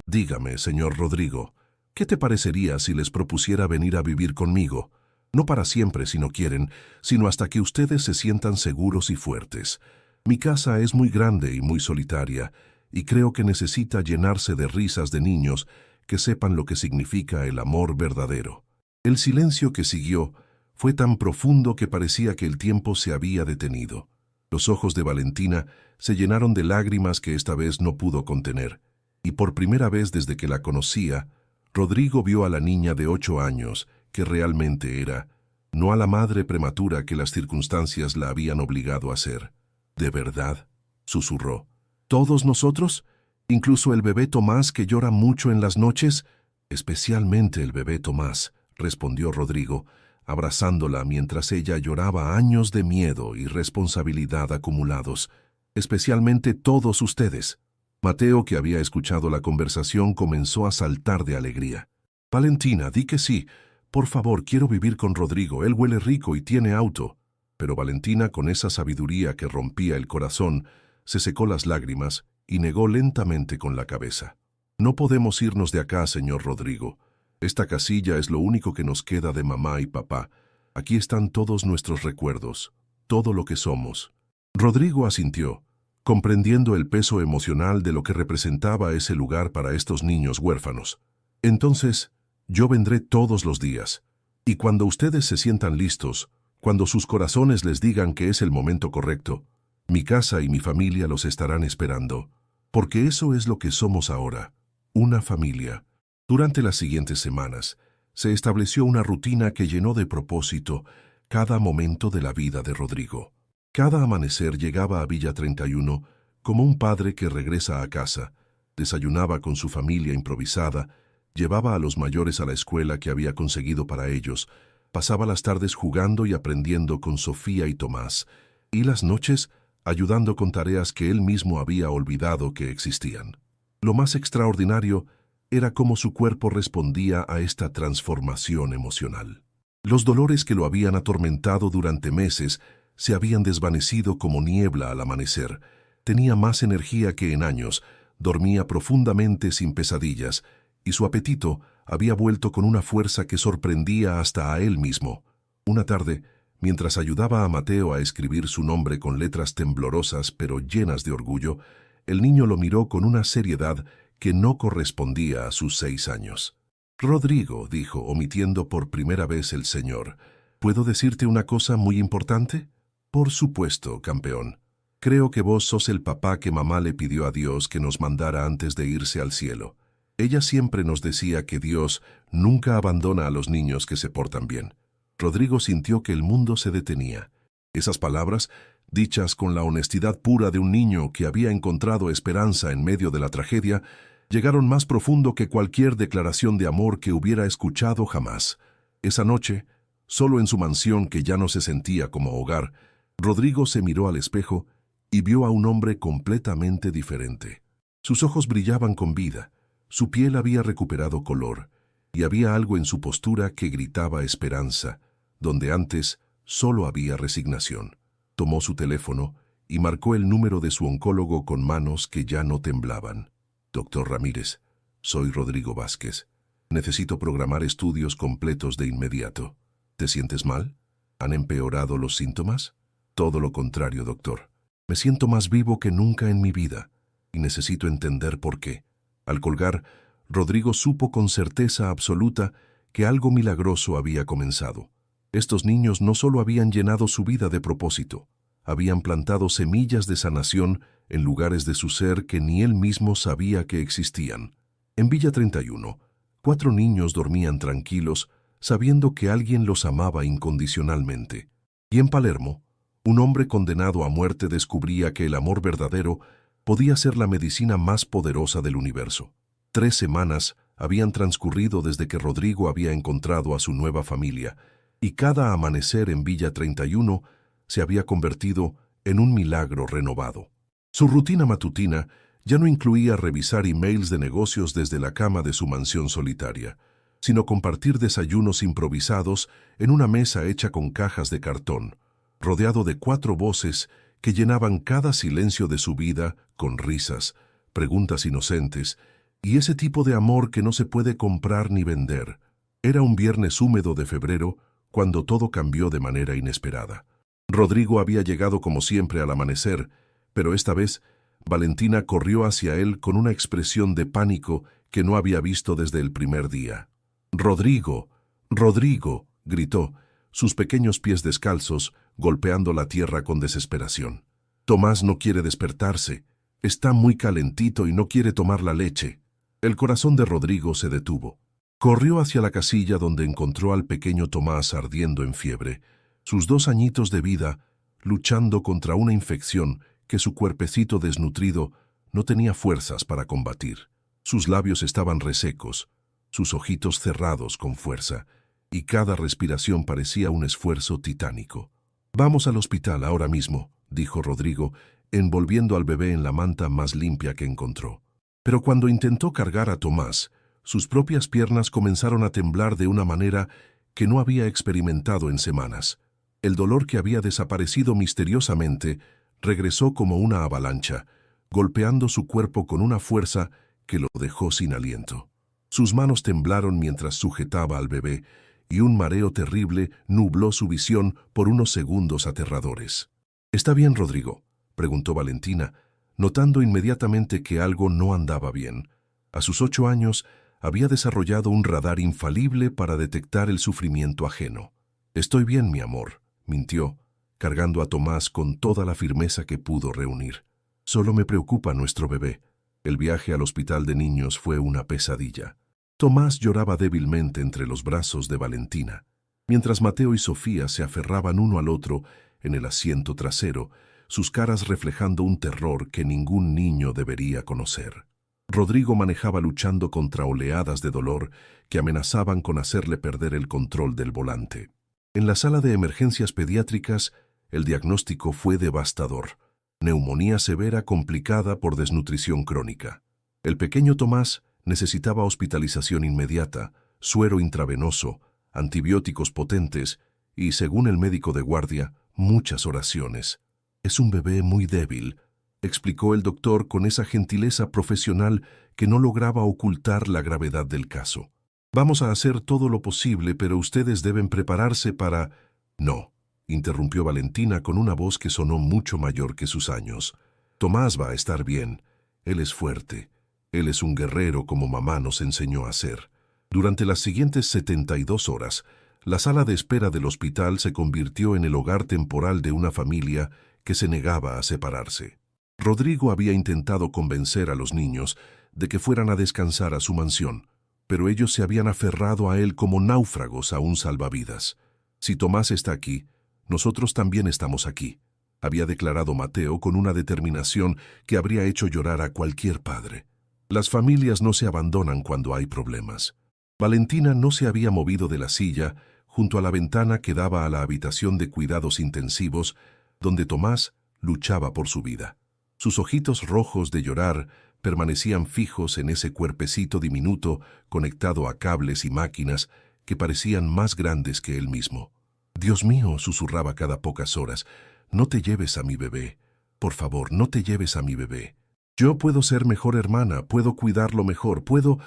Dígame, señor Rodrigo, ¿qué te parecería si les propusiera venir a vivir conmigo? No para siempre si no quieren, sino hasta que ustedes se sientan seguros y fuertes. Mi casa es muy grande y muy solitaria, y creo que necesita llenarse de risas de niños que sepan lo que significa el amor verdadero. El silencio que siguió fue tan profundo que parecía que el tiempo se había detenido. Los ojos de Valentina se llenaron de lágrimas que esta vez no pudo contener, y por primera vez desde que la conocía, Rodrigo vio a la niña de 8 años, que realmente era, no a la madre prematura que las circunstancias la habían obligado a ser. ¿De verdad?, susurró. ¿Todos nosotros? ¿Incluso el bebé Tomás que llora mucho en las noches? Especialmente el bebé Tomás, respondió Rodrigo, abrazándola mientras ella lloraba años de miedo y responsabilidad acumulados. Especialmente todos ustedes. Mateo, que había escuchado la conversación, comenzó a saltar de alegría. Valentina, di que sí. Por favor, quiero vivir con Rodrigo. Él huele rico y tiene auto. Pero Valentina, con esa sabiduría que rompía el corazón, se secó las lágrimas y negó lentamente con la cabeza. No podemos irnos de acá, señor Rodrigo. Esta casilla es lo único que nos queda de mamá y papá. Aquí están todos nuestros recuerdos, todo lo que somos. Rodrigo asintió, comprendiendo el peso emocional de lo que representaba ese lugar para estos niños huérfanos. Entonces, yo vendré todos los días, y cuando ustedes se sientan listos, cuando sus corazones les digan que es el momento correcto, mi casa y mi familia los estarán esperando, porque eso es lo que somos ahora, una familia. Durante las siguientes semanas, se estableció una rutina que llenó de propósito cada momento de la vida de Rodrigo. Cada amanecer llegaba a Villa 31 como un padre que regresa a casa, desayunaba con su familia improvisada, llevaba a los mayores a la escuela que había conseguido para ellos, pasaba las tardes jugando y aprendiendo con Sofía y Tomás, y las noches ayudando con tareas que él mismo había olvidado que existían. Lo más extraordinario era cómo su cuerpo respondía a esta transformación emocional. Los dolores que lo habían atormentado durante meses se habían desvanecido como niebla al amanecer. Tenía más energía que en años, dormía profundamente sin pesadillas, y su apetito había vuelto con una fuerza que sorprendía hasta a él mismo. Una tarde, mientras ayudaba a Mateo a escribir su nombre con letras temblorosas pero llenas de orgullo, el niño lo miró con una seriedad que no correspondía a sus 6 años. «Rodrigo», dijo, omitiendo por primera vez el señor, «¿puedo decirte una cosa muy importante?» «Por supuesto, campeón. Creo que vos sos el papá que mamá le pidió a Dios que nos mandara antes de irse al cielo. Ella siempre nos decía que Dios nunca abandona a los niños que se portan bien». Rodrigo sintió que el mundo se detenía. Esas palabras, dichas con la honestidad pura de un niño que había encontrado esperanza en medio de la tragedia, llegaron más profundo que cualquier declaración de amor que hubiera escuchado jamás. Esa noche, solo en su mansión que ya no se sentía como hogar, Rodrigo se miró al espejo y vio a un hombre completamente diferente. Sus ojos brillaban con vida, su piel había recuperado color, y había algo en su postura que gritaba esperanza, donde antes solo había resignación. Tomó su teléfono y marcó el número de su oncólogo con manos que ya no temblaban. «Doctor Ramírez, soy Rodrigo Vázquez. Necesito programar estudios completos de inmediato. ¿Te sientes mal? ¿Han empeorado los síntomas?» «Todo lo contrario, doctor. Me siento más vivo que nunca en mi vida y necesito entender por qué». Al colgar, Rodrigo supo con certeza absoluta que algo milagroso había comenzado. Estos niños no solo habían llenado su vida de propósito, habían plantado semillas de sanación en lugares de su ser que ni él mismo sabía que existían. En Villa 31, 4 niños dormían tranquilos, sabiendo que alguien los amaba incondicionalmente. Y en Palermo, un hombre condenado a muerte descubría que el amor verdadero podía ser la medicina más poderosa del universo. 3 semanas habían transcurrido desde que Rodrigo había encontrado a su nueva familia, y cada amanecer en Villa 31 se había convertido en un milagro renovado. Su rutina matutina ya no incluía revisar emails de negocios desde la cama de su mansión solitaria. sino compartir desayunos improvisados en una mesa hecha con cajas de cartón, rodeado de 4 voces que llenaban cada silencio de su vida con risas, preguntas inocentes y ese tipo de amor que no se puede comprar ni vender. Era un viernes húmedo de febrero cuando todo cambió de manera inesperada. Rodrigo había llegado como siempre al amanecer, pero esta vez Valentina corrió hacia él con una expresión de pánico que no había visto desde el primer día. «Rodrigo, Rodrigo», gritó, sus pequeños pies descalzos golpeando la tierra con desesperación. «Tomás no quiere despertarse. Está muy calentito y no quiere tomar la leche». El corazón de Rodrigo se detuvo. Corrió hacia la casilla donde encontró al pequeño Tomás ardiendo en fiebre, sus 2 añitos de vida, luchando contra una infección que su cuerpecito desnutrido no tenía fuerzas para combatir. Sus labios estaban resecos, sus ojitos cerrados con fuerza, y cada respiración parecía un esfuerzo titánico. «Vamos al hospital ahora mismo», dijo Rodrigo, envolviendo al bebé en la manta más limpia que encontró. Pero cuando intentó cargar a Tomás, sus propias piernas comenzaron a temblar de una manera que no había experimentado en semanas. El dolor que había desaparecido misteriosamente regresó como una avalancha, golpeando su cuerpo con una fuerza que lo dejó sin aliento. Sus manos temblaron mientras sujetaba al bebé, y un mareo terrible nubló su visión por unos segundos aterradores. «¿Está bien, Rodrigo?», preguntó Valentina, notando inmediatamente que algo no andaba bien. A sus 8 años, había desarrollado un radar infalible para detectar el sufrimiento ajeno. «Estoy bien, mi amor», mintió, cargando a Tomás con toda la firmeza que pudo reunir. «Solo me preocupa nuestro bebé». El viaje al hospital de niños fue una pesadilla. Tomás lloraba débilmente entre los brazos de Valentina, mientras Mateo y Sofía se aferraban uno al otro en el asiento trasero, sus caras reflejando un terror que ningún niño debería conocer. Rodrigo manejaba luchando contra oleadas de dolor que amenazaban con hacerle perder el control del volante. En la sala de emergencias pediátricas, el diagnóstico fue devastador: neumonía severa complicada por desnutrición crónica. El pequeño Tomás necesitaba hospitalización inmediata, suero intravenoso, antibióticos potentes y, según el médico de guardia, muchas oraciones. «Es un bebé muy débil», explicó el doctor con esa gentileza profesional que no lograba ocultar la gravedad del caso. «Vamos a hacer todo lo posible, pero ustedes deben prepararse para...» «No», interrumpió Valentina con una voz que sonó mucho mayor que sus años. «Tomás va a estar bien. Él es fuerte. Él es un guerrero como mamá nos enseñó a ser». Durante las siguientes 72 horas, la sala de espera del hospital se convirtió en el hogar temporal de una familia que se negaba a separarse. Rodrigo había intentado convencer a los niños de que fueran a descansar a su mansión, pero ellos se habían aferrado a él como náufragos a un salvavidas. «Si Tomás está aquí, nosotros también estamos aquí», había declarado Mateo con una determinación que habría hecho llorar a cualquier padre. Las familias no se abandonan cuando hay problemas. Valentina no se había movido de la silla junto a la ventana que daba a la habitación de cuidados intensivos, donde Tomás luchaba por su vida. Sus ojitos rojos de llorar permanecían fijos en ese cuerpecito diminuto conectado a cables y máquinas que parecían más grandes que él mismo. «Dios mío», susurraba cada pocas horas, «no te lleves a mi bebé. Por favor, no te lleves a mi bebé. Yo puedo ser mejor hermana, puedo cuidarlo mejor, puedo...»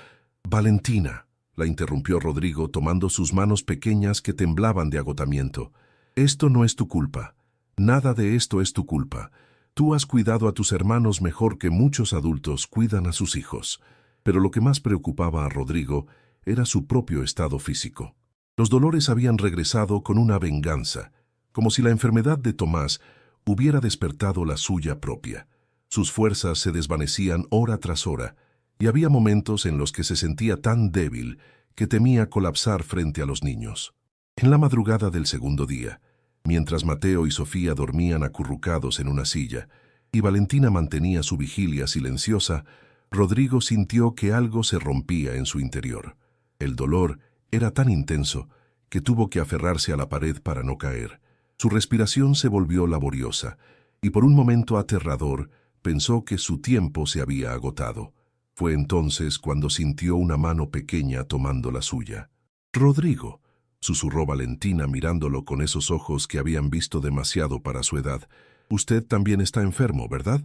«Valentina», la interrumpió Rodrigo tomando sus manos pequeñas que temblaban de agotamiento. «Esto no es tu culpa. Nada de esto es tu culpa. Tú has cuidado a tus hermanos mejor que muchos adultos cuidan a sus hijos». Pero lo que más preocupaba a Rodrigo era su propio estado físico. Los dolores habían regresado con una venganza, como si la enfermedad de Tomás hubiera despertado la suya propia. Sus fuerzas se desvanecían hora tras hora, y había momentos en los que se sentía tan débil que temía colapsar frente a los niños. En la madrugada del segundo día, mientras Mateo y Sofía dormían acurrucados en una silla, y Valentina mantenía su vigilia silenciosa, Rodrigo sintió que algo se rompía en su interior. El dolor era tan intenso que tuvo que aferrarse a la pared para no caer. Su respiración se volvió laboriosa, y por un momento aterrador pensó que su tiempo se había agotado. Fue entonces cuando sintió una mano pequeña tomando la suya. «Rodrigo», susurró Valentina mirándolo con esos ojos que habían visto demasiado para su edad. «Usted también está enfermo, ¿verdad?»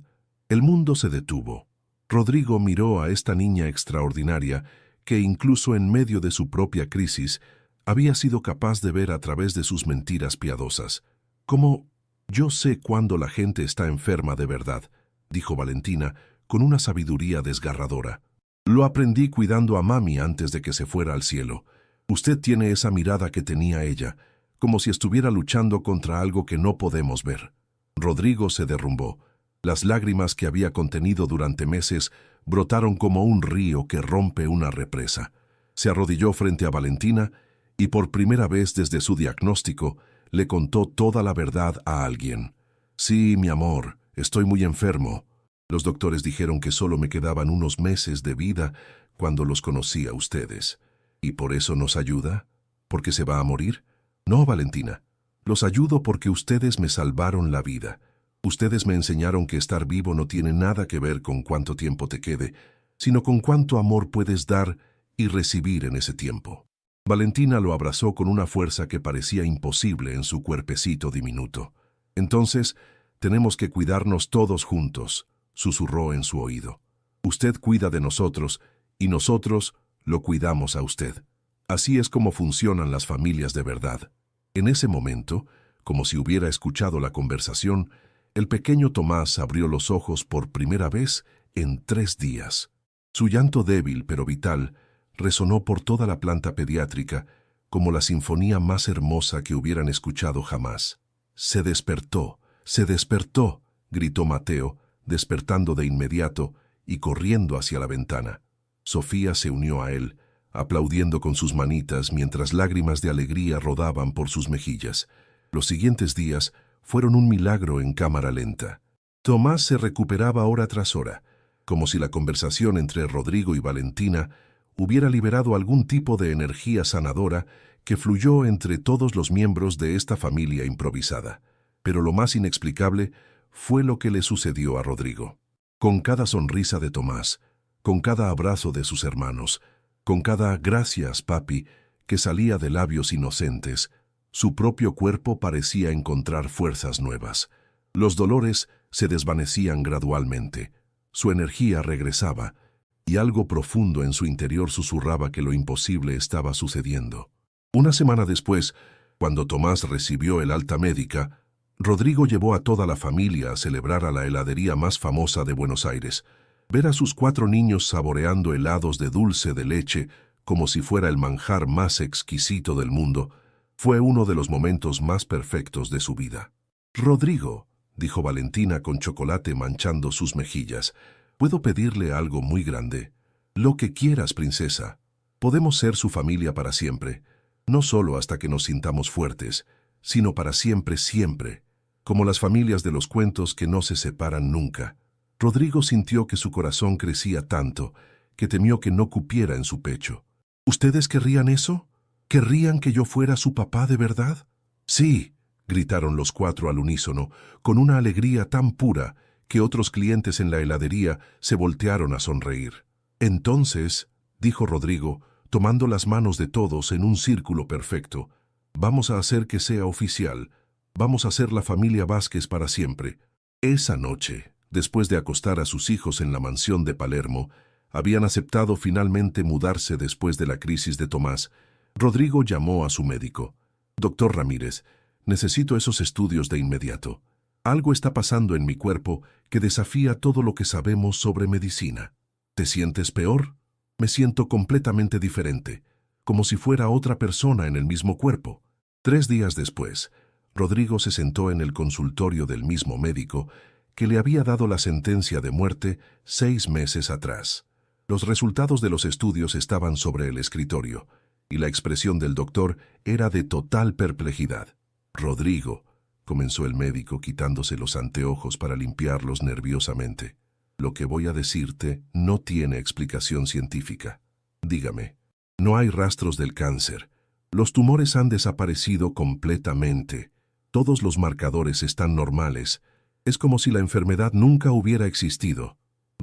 El mundo se detuvo. Rodrigo miró a esta niña extraordinaria que incluso en medio de su propia crisis había sido capaz de ver a través de sus mentiras piadosas. «Como yo sé cuándo la gente está enferma de verdad», dijo Valentina con una sabiduría desgarradora. «Lo aprendí cuidando a mami antes de que se fuera al cielo. Usted tiene esa mirada que tenía ella, como si estuviera luchando contra algo que no podemos ver». Rodrigo se derrumbó. Las lágrimas que había contenido durante meses brotaron como un río que rompe una represa. Se arrodilló frente a Valentina y por primera vez desde su diagnóstico le contó toda la verdad a alguien. «Sí, mi amor, estoy muy enfermo. Los doctores dijeron que solo me quedaban unos meses de vida cuando los conocí a ustedes. ¿Y por eso nos ayuda? ¿Porque se va a morir? No, Valentina. Los ayudo porque ustedes me salvaron la vida. Ustedes me enseñaron que estar vivo no tiene nada que ver con cuánto tiempo te quede, sino con cuánto amor puedes dar y recibir en ese tiempo». Valentina lo abrazó con una fuerza que parecía imposible en su cuerpecito diminuto. «Entonces, tenemos que cuidarnos todos juntos», susurró en su oído. «Usted cuida de nosotros y nosotros lo cuidamos a usted. Así es como funcionan las familias de verdad». En ese momento, como si hubiera escuchado la conversación, el pequeño Tomás abrió los ojos por primera vez en 3 días. Su llanto débil pero vital resonó por toda la planta pediátrica como la sinfonía más hermosa que hubieran escuchado jamás. «Se despertó, se despertó», gritó Mateo, despertando de inmediato y corriendo hacia la ventana. Sofía se unió a él, aplaudiendo con sus manitas mientras lágrimas de alegría rodaban por sus mejillas. Los siguientes días fueron un milagro en cámara lenta. Tomás se recuperaba hora tras hora, como si la conversación entre Rodrigo y Valentina hubiera liberado algún tipo de energía sanadora que fluyó entre todos los miembros de esta familia improvisada. Pero lo más inexplicable fue lo que le sucedió a Rodrigo. Con cada sonrisa de Tomás, con cada abrazo de sus hermanos, con cada «gracias, papi» que salía de labios inocentes, su propio cuerpo parecía encontrar fuerzas nuevas. Los dolores se desvanecían gradualmente, su energía regresaba, y algo profundo en su interior susurraba que lo imposible estaba sucediendo. Una semana después, cuando Tomás recibió el alta médica, Rodrigo llevó a toda la familia a celebrar a la heladería más famosa de Buenos Aires. Ver a sus 4 niños saboreando helados de dulce de leche como si fuera el manjar más exquisito del mundo fue uno de los momentos más perfectos de su vida. «Rodrigo», dijo Valentina con chocolate manchando sus mejillas, «¿puedo pedirle algo muy grande?» «Lo que quieras, princesa. Podemos ser su familia para siempre, no solo hasta que nos sintamos fuertes, sino para siempre, siempre, como las familias de los cuentos que no se separan nunca». Rodrigo sintió que su corazón crecía tanto que temió que no cupiera en su pecho. «¿Ustedes querrían eso? ¿Querrían que yo fuera su papá de verdad?» «Sí», gritaron los 4 al unísono, con una alegría tan pura que otros clientes en la heladería se voltearon a sonreír. «Entonces», dijo Rodrigo, tomando las manos de todos en un círculo perfecto, «vamos a hacer que sea oficial. Vamos a ser la familia Vázquez para siempre». Esa noche, después de acostar a sus hijos en la mansión de Palermo, habían aceptado finalmente mudarse después de la crisis de Tomás. Rodrigo llamó a su médico. «Doctor Ramírez, necesito esos estudios de inmediato. Algo está pasando en mi cuerpo que desafía todo lo que sabemos sobre medicina». «¿Te sientes peor?» «Me siento completamente diferente, como si fuera otra persona en el mismo cuerpo». 3 días después, Rodrigo se sentó en el consultorio del mismo médico que le había dado la sentencia de muerte 6 meses atrás. Los resultados de los estudios estaban sobre el escritorio, y la expresión del doctor era de total perplejidad. «Rodrigo», comenzó el médico quitándose los anteojos para limpiarlos nerviosamente, «lo que voy a decirte no tiene explicación científica. Dígame, no hay rastros del cáncer. Los tumores han desaparecido completamente. Todos los marcadores están normales. Es como si la enfermedad nunca hubiera existido».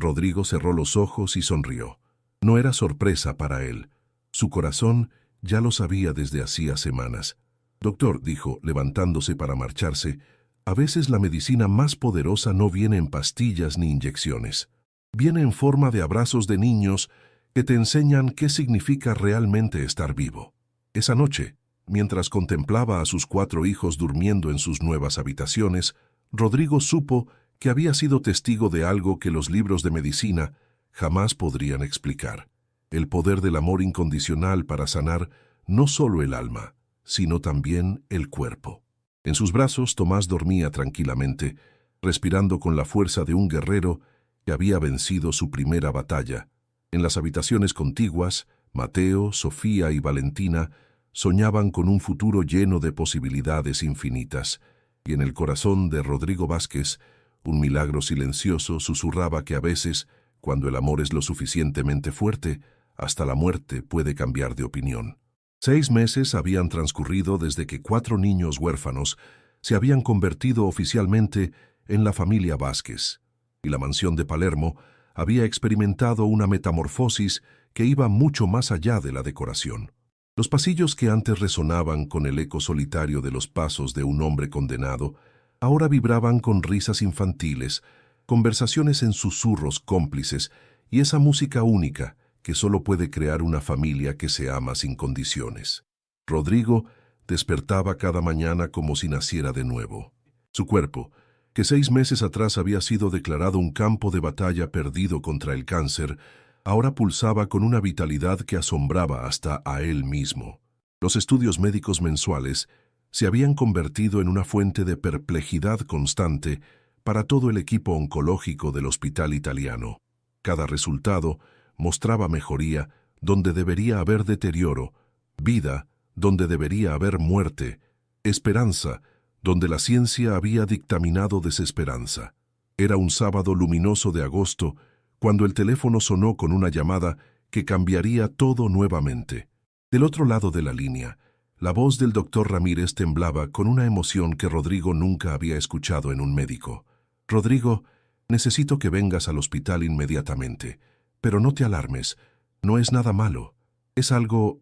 Rodrigo cerró los ojos y sonrió. No era sorpresa para él. Su corazón ya lo sabía desde hacía semanas. Doctor, dijo, levantándose para marcharse, a veces la medicina más poderosa no viene en pastillas ni inyecciones. Viene en forma de abrazos de niños que te enseñan qué significa realmente estar vivo. Esa noche, mientras contemplaba a sus 4 hijos durmiendo en sus nuevas habitaciones, Rodrigo supo que había sido testigo de algo que los libros de medicina jamás podrían explicar: el poder del amor incondicional para sanar no solo el alma, sino también el cuerpo. En sus brazos, Tomás dormía tranquilamente, respirando con la fuerza de un guerrero que había vencido su primera batalla. En las habitaciones contiguas, Mateo, Sofía y Valentina soñaban con un futuro lleno de posibilidades infinitas, y en el corazón de Rodrigo Vázquez, un milagro silencioso susurraba que a veces, cuando el amor es lo suficientemente fuerte, hasta la muerte puede cambiar de opinión. 6 meses habían transcurrido desde que 4 niños huérfanos se habían convertido oficialmente en la familia Vázquez, y la mansión de Palermo había experimentado una metamorfosis que iba mucho más allá de la decoración. Los pasillos que antes resonaban con el eco solitario de los pasos de un hombre condenado, ahora vibraban con risas infantiles, conversaciones en susurros cómplices y esa música única que solo puede crear una familia que se ama sin condiciones. Rodrigo despertaba cada mañana como si naciera de nuevo. Su cuerpo, que 6 meses atrás había sido declarado un campo de batalla perdido contra el cáncer, ahora pulsaba con una vitalidad que asombraba hasta a él mismo. Los estudios médicos mensuales se habían convertido en una fuente de perplejidad constante para todo el equipo oncológico del hospital italiano. Cada resultado mostraba mejoría donde debería haber deterioro, vida donde debería haber muerte, esperanza donde la ciencia había dictaminado desesperanza. Era un sábado luminoso de agosto cuando el teléfono sonó con una llamada que cambiaría todo nuevamente. Del otro lado de la línea, la voz del doctor Ramírez temblaba con una emoción que Rodrigo nunca había escuchado en un médico. «Rodrigo, necesito que vengas al hospital inmediatamente. Pero no te alarmes, no es nada malo. Es algo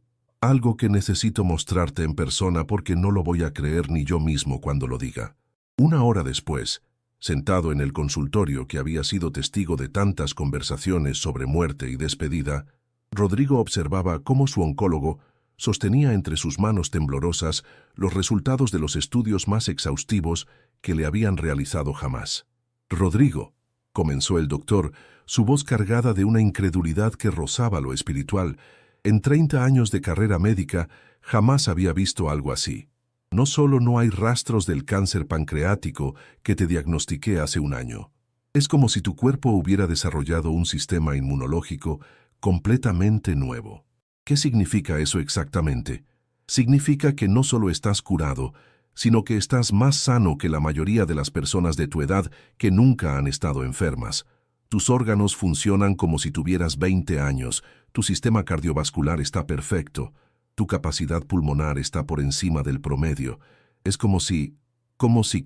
que necesito mostrarte en persona porque no lo voy a creer ni yo mismo cuando lo diga». 1 hora después, sentado en el consultorio que había sido testigo de tantas conversaciones sobre muerte y despedida, Rodrigo observaba cómo su oncólogo sostenía entre sus manos temblorosas los resultados de los estudios más exhaustivos que le habían realizado jamás. «Rodrigo», comenzó el doctor, su voz cargada de una incredulidad que rozaba lo espiritual, en 30 años de carrera médica jamás había visto algo así. No solo no hay rastros del cáncer pancreático que te diagnostiqué hace 1 año. Es como si tu cuerpo hubiera desarrollado un sistema inmunológico completamente nuevo. ¿Qué significa eso exactamente? Significa que no solo estás curado, sino que estás más sano que la mayoría de las personas de tu edad que nunca han estado enfermas. Tus órganos funcionan como si tuvieras 20 años, tu sistema cardiovascular está perfecto, tu capacidad pulmonar está por encima del promedio. Es como si...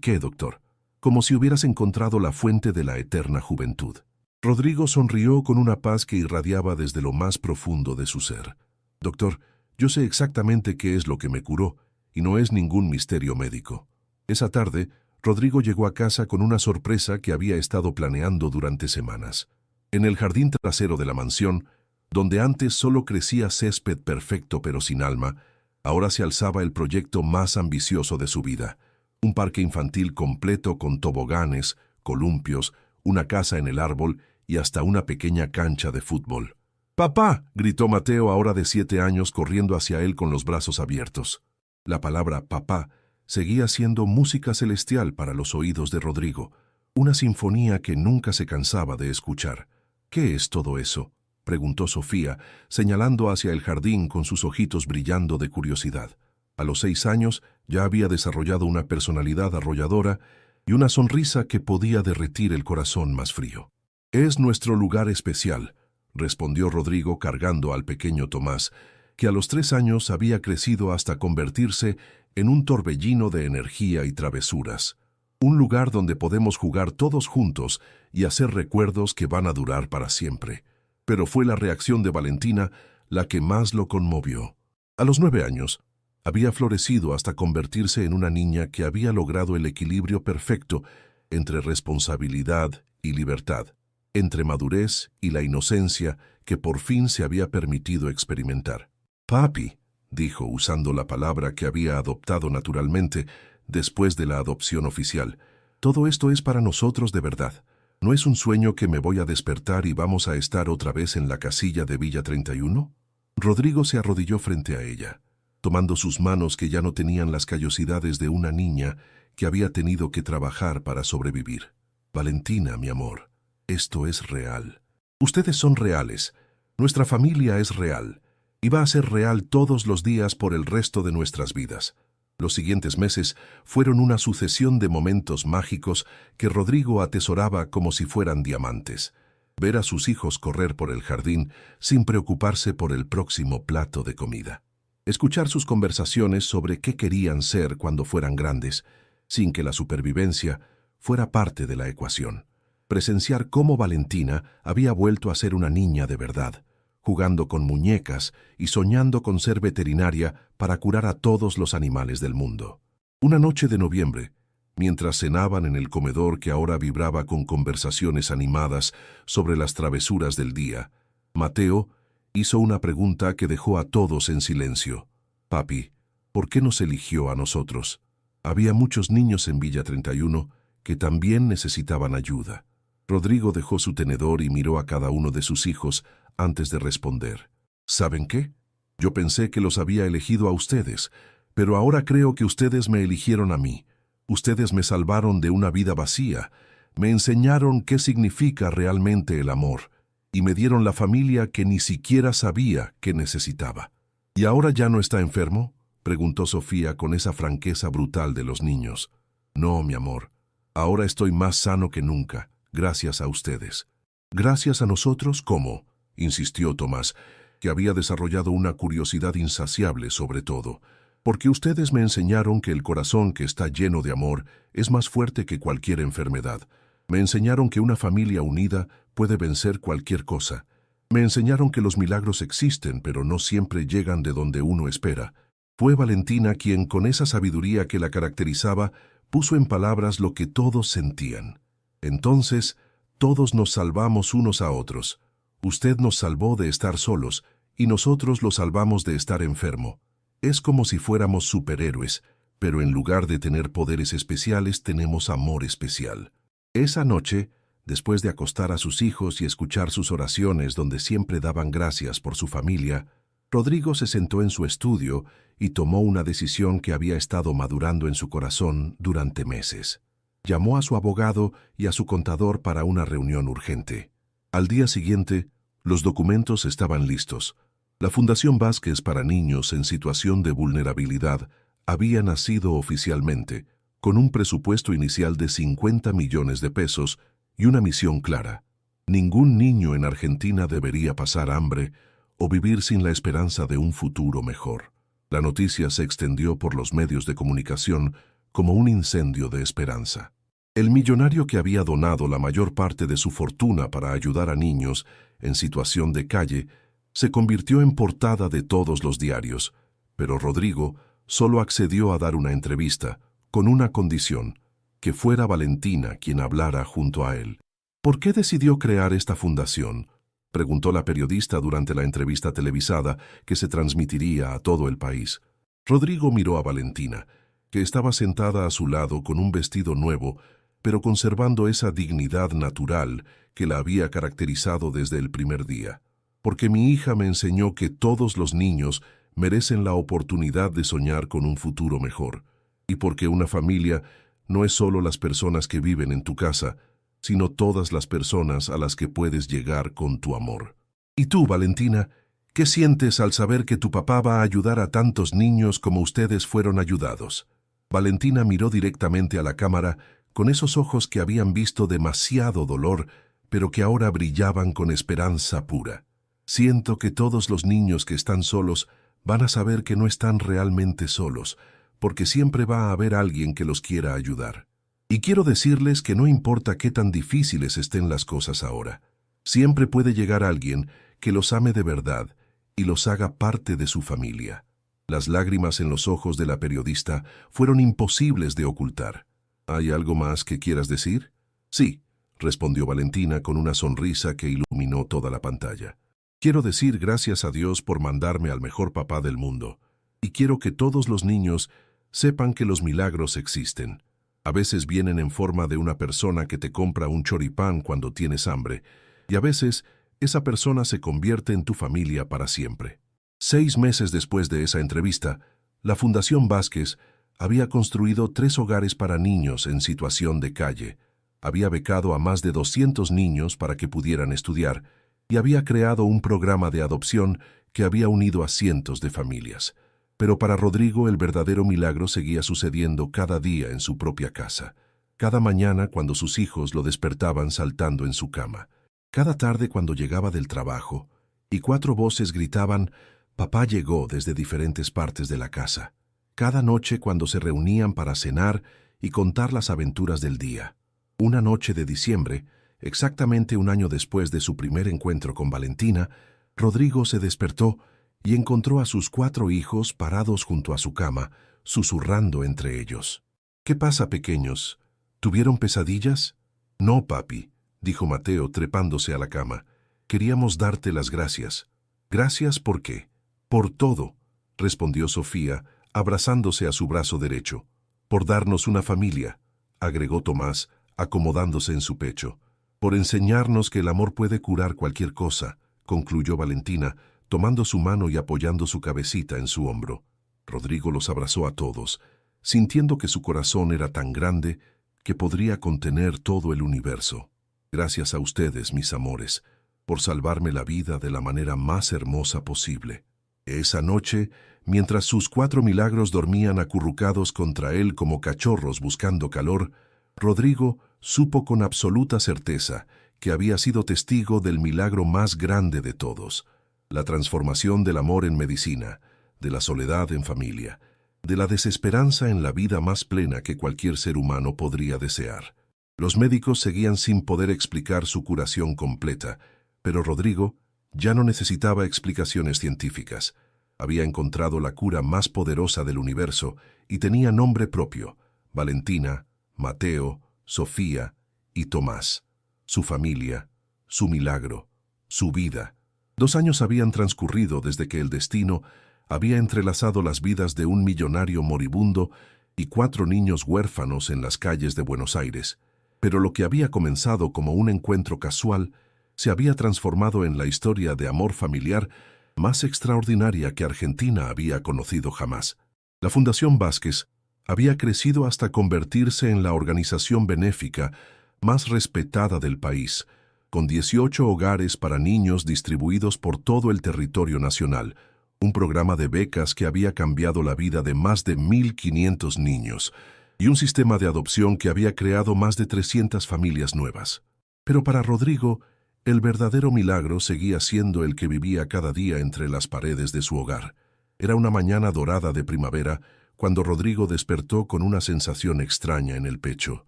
¿Qué, doctor? Como si hubieras encontrado la fuente de la eterna juventud. Rodrigo sonrió con una paz que irradiaba desde lo más profundo de su ser. Doctor, yo sé exactamente qué es lo que me curó, y no es ningún misterio médico. Esa tarde, Rodrigo llegó a casa con una sorpresa que había estado planeando durante semanas. En el jardín trasero de la mansión, donde antes solo crecía césped perfecto pero sin alma, ahora se alzaba el proyecto más ambicioso de su vida. Un parque infantil completo con toboganes, columpios, una casa en el árbol y hasta una pequeña cancha de fútbol. «¡Papá!», gritó Mateo, ahora de 7 años, corriendo hacia él con los brazos abiertos. La palabra «papá» seguía siendo música celestial para los oídos de Rodrigo, una sinfonía que nunca se cansaba de escuchar. «¿Qué es todo eso?», preguntó Sofía, señalando hacia el jardín con sus ojitos brillando de curiosidad. A los 6 años ya había desarrollado una personalidad arrolladora y una sonrisa que podía derretir el corazón más frío. «Es nuestro lugar especial», respondió Rodrigo cargando al pequeño Tomás, que a los 3 años había crecido hasta convertirse en un torbellino de energía y travesuras. Un lugar donde podemos jugar todos juntos y hacer recuerdos que van a durar para siempre. Pero fue la reacción de Valentina la que más lo conmovió. A los 9 años, había florecido hasta convertirse en una niña que había logrado el equilibrio perfecto entre responsabilidad y libertad, entre madurez y la inocencia que por fin se había permitido experimentar. «Papi», dijo usando la palabra que había adoptado naturalmente después de la adopción oficial, «todo esto es para nosotros de verdad. ¿No es un sueño que me voy a despertar y vamos a estar otra vez en la casilla de Villa 31?» Rodrigo se arrodilló frente a ella, tomando sus manos que ya no tenían las callosidades de una niña que había tenido que trabajar para sobrevivir. «Valentina, mi amor, esto es real. Ustedes son reales. Nuestra familia es real. Y va a ser real todos los días por el resto de nuestras vidas». Los siguientes meses fueron una sucesión de momentos mágicos que Rodrigo atesoraba como si fueran diamantes. Ver a sus hijos correr por el jardín sin preocuparse por el próximo plato de comida. Escuchar sus conversaciones sobre qué querían ser cuando fueran grandes, sin que la supervivencia fuera parte de la ecuación. Presenciar cómo Valentina había vuelto a ser una niña de verdad, jugando con muñecas y soñando con ser veterinaria para curar a todos los animales del mundo. Una noche de noviembre, mientras cenaban en el comedor que ahora vibraba con conversaciones animadas sobre las travesuras del día, Mateo hizo una pregunta que dejó a todos en silencio. «Papi, ¿por qué nos eligió a nosotros? Había muchos niños en Villa 31 que también necesitaban ayuda». Rodrigo dejó su tenedor y miró a cada uno de sus hijos antes de responder. «¿Saben qué? Yo pensé que los había elegido a ustedes, pero ahora creo que ustedes me eligieron a mí. Ustedes me salvaron de una vida vacía, me enseñaron qué significa realmente el amor, y me dieron la familia que ni siquiera sabía que necesitaba». «¿Y ahora ya no está enfermo?», preguntó Sofía con esa franqueza brutal de los niños. «No, mi amor, ahora estoy más sano que nunca, gracias a ustedes». «¿Gracias a nosotros? ¿Cómo?», insistió Tomás, que había desarrollado una curiosidad insaciable sobre todo. «Porque ustedes me enseñaron que el corazón que está lleno de amor es más fuerte que cualquier enfermedad. Me enseñaron que una familia unida puede vencer cualquier cosa. Me enseñaron que los milagros existen, pero no siempre llegan de donde uno espera». Fue Valentina quien, con esa sabiduría que la caracterizaba, puso en palabras lo que todos sentían. «Entonces, todos nos salvamos unos a otros. Usted nos salvó de estar solos, y nosotros lo salvamos de estar enfermo. Es como si fuéramos superhéroes, pero en lugar de tener poderes especiales, tenemos amor especial». Esa noche, después de acostar a sus hijos y escuchar sus oraciones donde siempre daban gracias por su familia, Rodrigo se sentó en su estudio y tomó una decisión que había estado madurando en su corazón durante meses. Llamó a su abogado y a su contador para una reunión urgente. Al día siguiente, los documentos estaban listos. La Fundación Vázquez para Niños en Situación de Vulnerabilidad había nacido oficialmente, con un presupuesto inicial de 50 millones de pesos y una misión clara. Ningún niño en Argentina debería pasar hambre o vivir sin la esperanza de un futuro mejor. La noticia se extendió por los medios de comunicación como un incendio de esperanza. El millonario que había donado la mayor parte de su fortuna para ayudar a niños en situación de calle se convirtió en portada de todos los diarios, pero Rodrigo solo accedió a dar una entrevista con una condición: que fuera Valentina quien hablara junto a él. «¿Por qué decidió crear esta fundación?», preguntó la periodista durante la entrevista televisada que se transmitiría a todo el país. Rodrigo miró a Valentina, que estaba sentada a su lado con un vestido nuevo, pero conservando esa dignidad natural que la había caracterizado desde el primer día. «Porque mi hija me enseñó que todos los niños merecen la oportunidad de soñar con un futuro mejor, y porque una familia no es solo las personas que viven en tu casa, sino todas las personas a las que puedes llegar con tu amor». «¿Y tú, Valentina, qué sientes al saber que tu papá va a ayudar a tantos niños como ustedes fueron ayudados?» Valentina miró directamente a la cámara con esos ojos que habían visto demasiado dolor, pero que ahora brillaban con esperanza pura. «Siento que todos los niños que están solos van a saber que no están realmente solos, porque siempre va a haber alguien que los quiera ayudar. Y quiero decirles que no importa qué tan difíciles estén las cosas ahora, siempre puede llegar alguien que los ame de verdad y los haga parte de su familia. Las lágrimas en los ojos de la periodista fueron imposibles de ocultar. ¿Hay algo más que quieras decir? Sí, respondió Valentina con una sonrisa que iluminó toda la pantalla. Quiero decir gracias a Dios por mandarme al mejor papá del mundo. Y quiero que todos los niños sepan que los milagros existen. A veces vienen en forma de una persona que te compra un choripán cuando tienes hambre, y a veces esa persona se convierte en tu familia para siempre. 6 meses después de esa entrevista, la Fundación Vázquez había construido 3 hogares para niños en situación de calle, había becado a más de 200 niños para que pudieran estudiar y había creado un programa de adopción que había unido a cientos de familias. Pero para Rodrigo el verdadero milagro seguía sucediendo cada día en su propia casa, cada mañana cuando sus hijos lo despertaban saltando en su cama, cada tarde cuando llegaba del trabajo y 4 voces gritaban «Papá llegó» desde diferentes partes de la casa, cada noche cuando se reunían para cenar y contar las aventuras del día. Una noche de diciembre, exactamente un año después de su primer encuentro con Valentina, Rodrigo se despertó y encontró a sus 4 hijos parados junto a su cama, susurrando entre ellos. «¿Qué pasa, pequeños? ¿Tuvieron pesadillas?» «No, papi», dijo Mateo trepándose a la cama. «Queríamos darte las gracias». «¿Gracias por qué?» «Por todo», respondió Sofía, abrazándose a su brazo derecho. «Por darnos una familia», agregó Tomás, acomodándose en su pecho. «Por enseñarnos que el amor puede curar cualquier cosa», concluyó Valentina, tomando su mano y apoyando su cabecita en su hombro. Rodrigo los abrazó a todos, sintiendo que su corazón era tan grande que podría contener todo el universo. «Gracias a ustedes, mis amores, por salvarme la vida de la manera más hermosa posible». Esa noche, mientras sus 4 milagros dormían acurrucados contra él como cachorros buscando calor, Rodrigo supo con absoluta certeza que había sido testigo del milagro más grande de todos, la transformación del amor en medicina, de la soledad en familia, de la desesperanza en la vida más plena que cualquier ser humano podría desear. Los médicos seguían sin poder explicar su curación completa, pero Rodrigo ya no necesitaba explicaciones científicas. Había encontrado la cura más poderosa del universo y tenía nombre propio: Valentina, Mateo, Sofía y Tomás. Su familia, su milagro, su vida. 2 años habían transcurrido desde que el destino había entrelazado las vidas de un millonario moribundo y 4 niños huérfanos en las calles de Buenos Aires, pero lo que había comenzado como un encuentro casual se había transformado en la historia de amor familiar más extraordinaria que Argentina había conocido jamás. La Fundación Vázquez había crecido hasta convertirse en la organización benéfica más respetada del país, con 18 hogares para niños distribuidos por todo el territorio nacional, un programa de becas que había cambiado la vida de más de 1.500 niños, y un sistema de adopción que había creado más de 300 familias nuevas. Pero para Rodrigo, el verdadero milagro seguía siendo el que vivía cada día entre las paredes de su hogar. Era una mañana dorada de primavera cuando Rodrigo despertó con una sensación extraña en el pecho.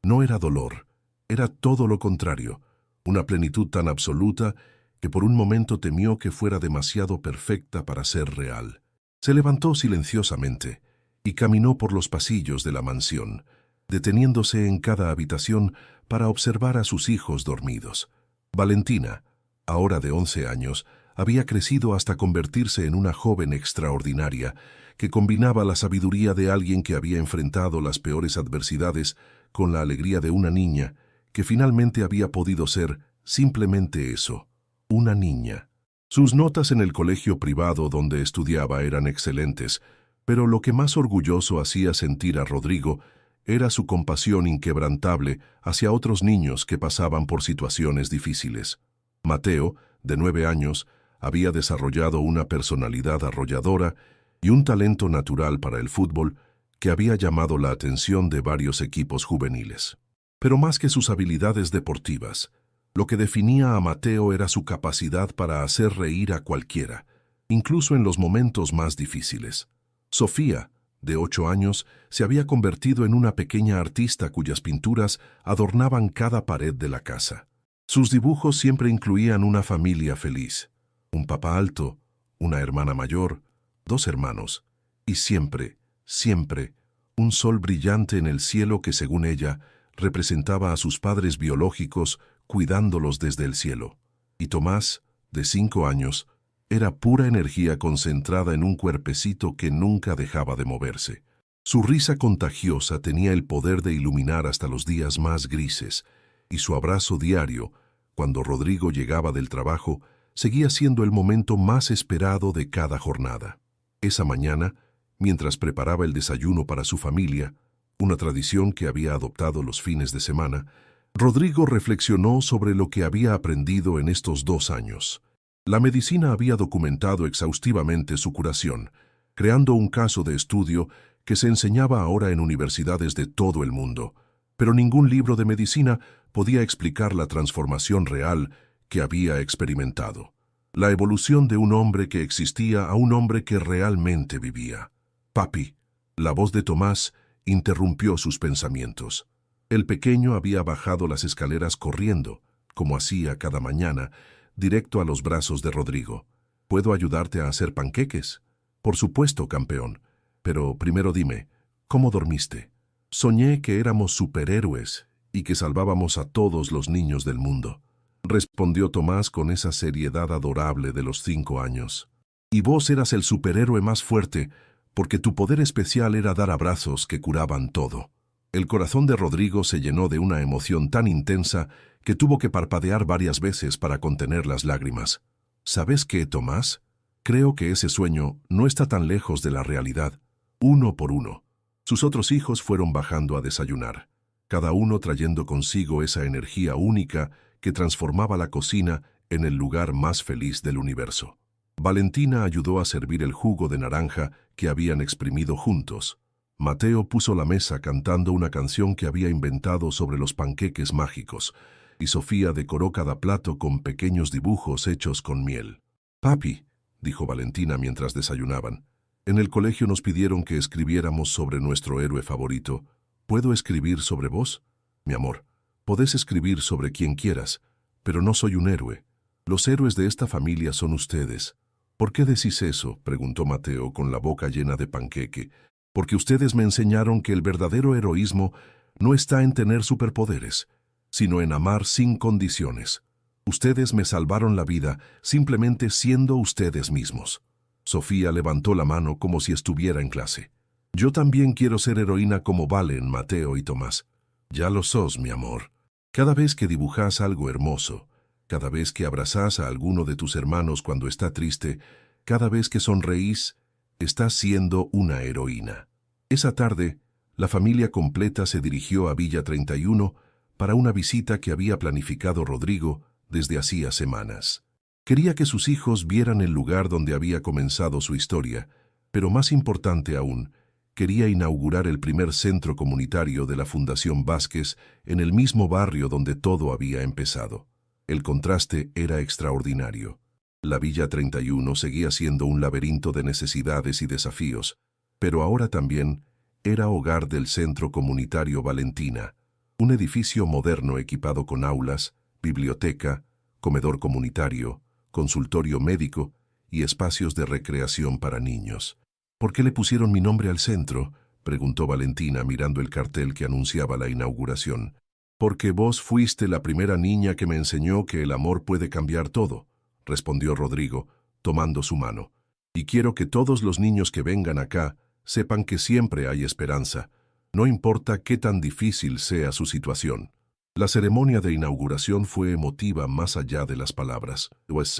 No era dolor, era todo lo contrario, una plenitud tan absoluta que por un momento temió que fuera demasiado perfecta para ser real. Se levantó silenciosamente y caminó por los pasillos de la mansión, deteniéndose en cada habitación para observar a sus hijos dormidos. Valentina, ahora de 11 años, había crecido hasta convertirse en una joven extraordinaria que combinaba la sabiduría de alguien que había enfrentado las peores adversidades con la alegría de una niña que finalmente había podido ser simplemente eso, una niña. Sus notas en el colegio privado donde estudiaba eran excelentes, pero lo que más orgulloso hacía sentir a Rodrigo era su compasión inquebrantable hacia otros niños que pasaban por situaciones difíciles. Mateo, de 9 años, había desarrollado una personalidad arrolladora y un talento natural para el fútbol que había llamado la atención de varios equipos juveniles. Pero más que sus habilidades deportivas, lo que definía a Mateo era su capacidad para hacer reír a cualquiera, incluso en los momentos más difíciles. Sofía, de 8 años, se había convertido en una pequeña artista cuyas pinturas adornaban cada pared de la casa. Sus dibujos siempre incluían una familia feliz, un papá alto, una hermana mayor, 2 hermanos, y siempre, siempre, un sol brillante en el cielo que, según ella, representaba a sus padres biológicos cuidándolos desde el cielo. Y Tomás, de 5 años, era pura energía concentrada en un cuerpecito que nunca dejaba de moverse. Su risa contagiosa tenía el poder de iluminar hasta los días más grises, y su abrazo diario, cuando Rodrigo llegaba del trabajo, seguía siendo el momento más esperado de cada jornada. Esa mañana, mientras preparaba el desayuno para su familia, una tradición que había adoptado los fines de semana, Rodrigo reflexionó sobre lo que había aprendido en estos 2 años. La medicina había documentado exhaustivamente su curación, creando un caso de estudio que se enseñaba ahora en universidades de todo el mundo, pero ningún libro de medicina podía explicar la transformación real que había experimentado. La evolución de un hombre que existía a un hombre que realmente vivía. «Papi», la voz de Tomás interrumpió sus pensamientos. El pequeño había bajado las escaleras corriendo, como hacía cada mañana, directo a los brazos de Rodrigo. «¿Puedo ayudarte a hacer panqueques?» «Por supuesto, campeón. Pero primero dime, ¿cómo dormiste?» «Soñé que éramos superhéroes y que salvábamos a todos los niños del mundo», respondió Tomás con esa seriedad adorable de los 5 años. «Y vos eras el superhéroe más fuerte, porque tu poder especial era dar abrazos que curaban todo». El corazón de Rodrigo se llenó de una emoción tan intensa que tuvo que parpadear varias veces para contener las lágrimas. «¿Sabes qué, Tomás? Creo que ese sueño no está tan lejos de la realidad». Uno por uno, sus otros hijos fueron bajando a desayunar, cada uno trayendo consigo esa energía única que transformaba la cocina en el lugar más feliz del universo. Valentina ayudó a servir el jugo de naranja que habían exprimido juntos. Mateo puso la mesa cantando una canción que había inventado sobre los panqueques mágicos, y Sofía decoró cada plato con pequeños dibujos hechos con miel. «Papi», dijo Valentina mientras desayunaban, «en el colegio nos pidieron que escribiéramos sobre nuestro héroe favorito. ¿Puedo escribir sobre vos?» «Mi amor, podés escribir sobre quien quieras, pero no soy un héroe. Los héroes de esta familia son ustedes». «¿Por qué decís eso?», preguntó Mateo con la boca llena de panqueque. «Porque ustedes me enseñaron que el verdadero heroísmo no está en tener superpoderes, sino en amar sin condiciones. Ustedes me salvaron la vida simplemente siendo ustedes mismos». Sofía levantó la mano como si estuviera en clase. «Yo también quiero ser heroína como Valen, Mateo y Tomás». «Ya lo sos, mi amor. Cada vez que dibujás algo hermoso, cada vez que abrazás a alguno de tus hermanos cuando está triste, cada vez que sonreís, estás siendo una heroína». Esa tarde, la familia completa se dirigió a Villa 31 para una visita que había planificado Rodrigo desde hacía semanas. Quería que sus hijos vieran el lugar donde había comenzado su historia, pero más importante aún, quería inaugurar el primer centro comunitario de la Fundación Vázquez en el mismo barrio donde todo había empezado. El contraste era extraordinario. La Villa 31 seguía siendo un laberinto de necesidades y desafíos, pero ahora también era hogar del Centro Comunitario Valentina, un edificio moderno equipado con aulas, biblioteca, comedor comunitario, consultorio médico y espacios de recreación para niños. «¿Por qué le pusieron mi nombre al centro?», preguntó Valentina mirando el cartel que anunciaba la inauguración. «Porque vos fuiste la primera niña que me enseñó que el amor puede cambiar todo», respondió Rodrigo, tomando su mano. «Y quiero que todos los niños que vengan acá sepan que siempre hay esperanza, no importa qué tan difícil sea su situación». La ceremonia de inauguración fue emotiva más allá de las palabras, pues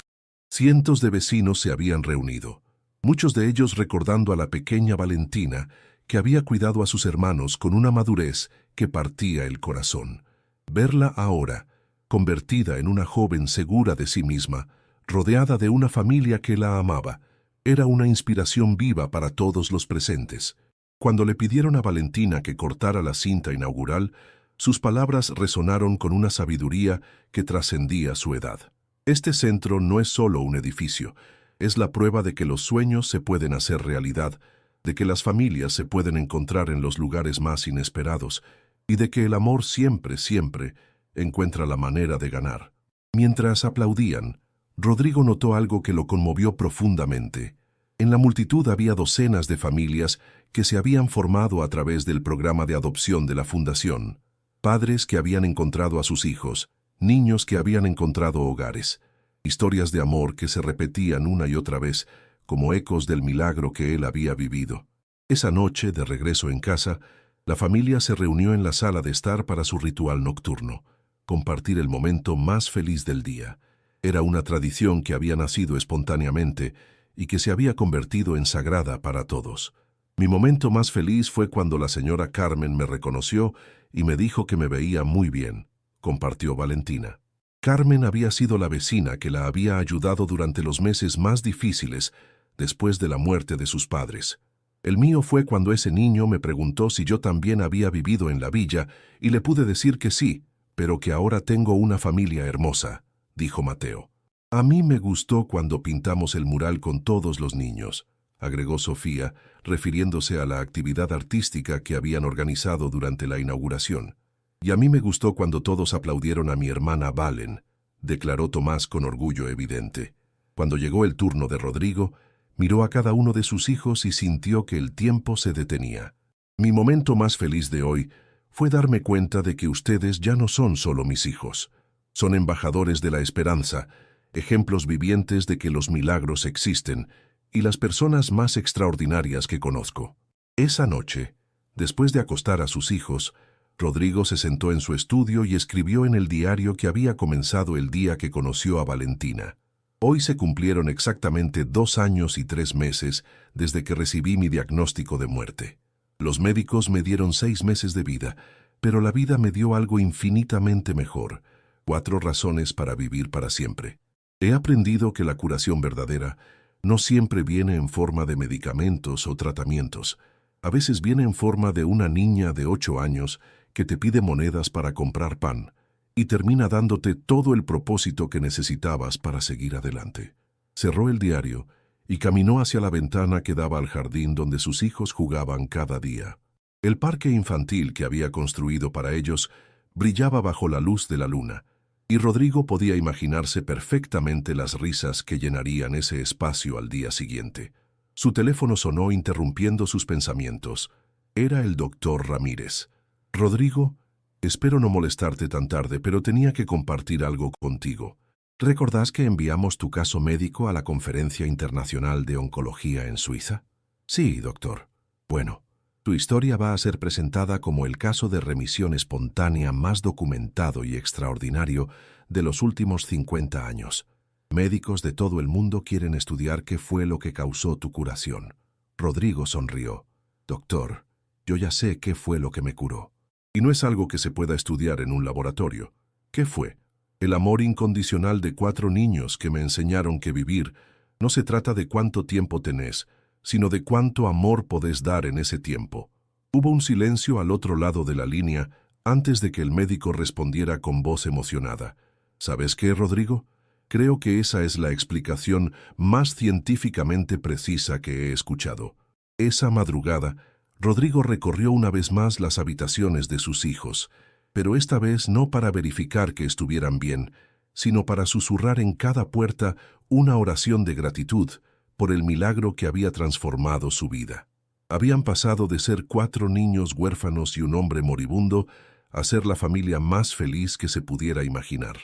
cientos de vecinos se habían reunido, muchos de ellos recordando a la pequeña Valentina, que había cuidado a sus hermanos con una madurez que partía el corazón. Verla ahora, convertida en una joven segura de sí misma, rodeada de una familia que la amaba, era una inspiración viva para todos los presentes. Cuando le pidieron a Valentina que cortara la cinta inaugural, sus palabras resonaron con una sabiduría que trascendía su edad. Este centro no es solo un edificio, es la prueba de que los sueños se pueden hacer realidad, de que las familias se pueden encontrar en los lugares más inesperados y de que el amor siempre, siempre encuentra la manera de ganar. Mientras aplaudían, Rodrigo notó algo que lo conmovió profundamente. En la multitud había docenas de familias que se habían formado a través del programa de adopción de la Fundación. Padres que habían encontrado a sus hijos, niños que habían encontrado hogares, historias de amor que se repetían una y otra vez como ecos del milagro que él había vivido. Esa noche, de regreso en casa, la familia se reunió en la sala de estar para su ritual nocturno, compartir el momento más feliz del día. Era una tradición que había nacido espontáneamente y que se había convertido en sagrada para todos. Mi momento más feliz fue cuando la señora Carmen me reconoció y me dijo que me veía muy bien, compartió Valentina. Carmen había sido la vecina que la había ayudado durante los meses más difíciles después de la muerte de sus padres. El mío fue cuando ese niño me preguntó si yo también había vivido en la villa y le pude decir que sí, pero que ahora tengo una familia hermosa, dijo Mateo. A mí me gustó cuando pintamos el mural con todos los niños, agregó Sofía, refiriéndose a la actividad artística que habían organizado durante la inauguración. Y a mí me gustó cuando todos aplaudieron a mi hermana Valen, declaró Tomás con orgullo evidente. Cuando llegó el turno de Rodrigo, miró a cada uno de sus hijos y sintió que el tiempo se detenía. Mi momento más feliz de hoy fue darme cuenta de que ustedes ya no son solo mis hijos. Son embajadores de la esperanza, ejemplos vivientes de que los milagros existen y las personas más extraordinarias que conozco. Esa noche, después de acostar a sus hijos, Rodrigo se sentó en su estudio y escribió en el diario que había comenzado el día que conoció a Valentina. Hoy se cumplieron exactamente 2 años y 3 meses desde que recibí mi diagnóstico de muerte. Los médicos me dieron 6 meses de vida, pero la vida me dio algo infinitamente mejor, 4 razones para vivir para siempre. He aprendido que la curación verdadera no siempre viene en forma de medicamentos o tratamientos. A veces viene en forma de una niña de 8 años que te pide monedas para comprar pan y termina dándote todo el propósito que necesitabas para seguir adelante. Cerró el diario y caminó hacia la ventana que daba al jardín donde sus hijos jugaban cada día. El parque infantil que había construido para ellos brillaba bajo la luz de la luna, y Rodrigo podía imaginarse perfectamente las risas que llenarían ese espacio al día siguiente. Su teléfono sonó interrumpiendo sus pensamientos. Era el doctor Ramírez. «Rodrigo, espero no molestarte tan tarde, pero tenía que compartir algo contigo. ¿Recordás que enviamos tu caso médico a la Conferencia Internacional de Oncología en Suiza?» «Sí, doctor. Bueno, tu historia va a ser presentada como el caso de remisión espontánea más documentado y extraordinario de los últimos 50 años. Médicos de todo el mundo quieren estudiar qué fue lo que causó tu curación». Rodrigo sonrió. «Doctor, yo ya sé qué fue lo que me curó. Y no es algo que se pueda estudiar en un laboratorio. ¿Qué fue? El amor incondicional de 4 niños que me enseñaron que vivir no se trata de cuánto tiempo tenés, sino de cuánto amor podés dar en ese tiempo». Hubo un silencio al otro lado de la línea antes de que el médico respondiera con voz emocionada. «¿Sabes qué, Rodrigo? Creo que esa es la explicación más científicamente precisa que he escuchado». Esa madrugada, Rodrigo recorrió una vez más las habitaciones de sus hijos, pero esta vez no para verificar que estuvieran bien, sino para susurrar en cada puerta una oración de gratitud por el milagro que había transformado su vida. Habían pasado de ser 4 niños huérfanos y un hombre moribundo a ser la familia más feliz que se pudiera imaginar.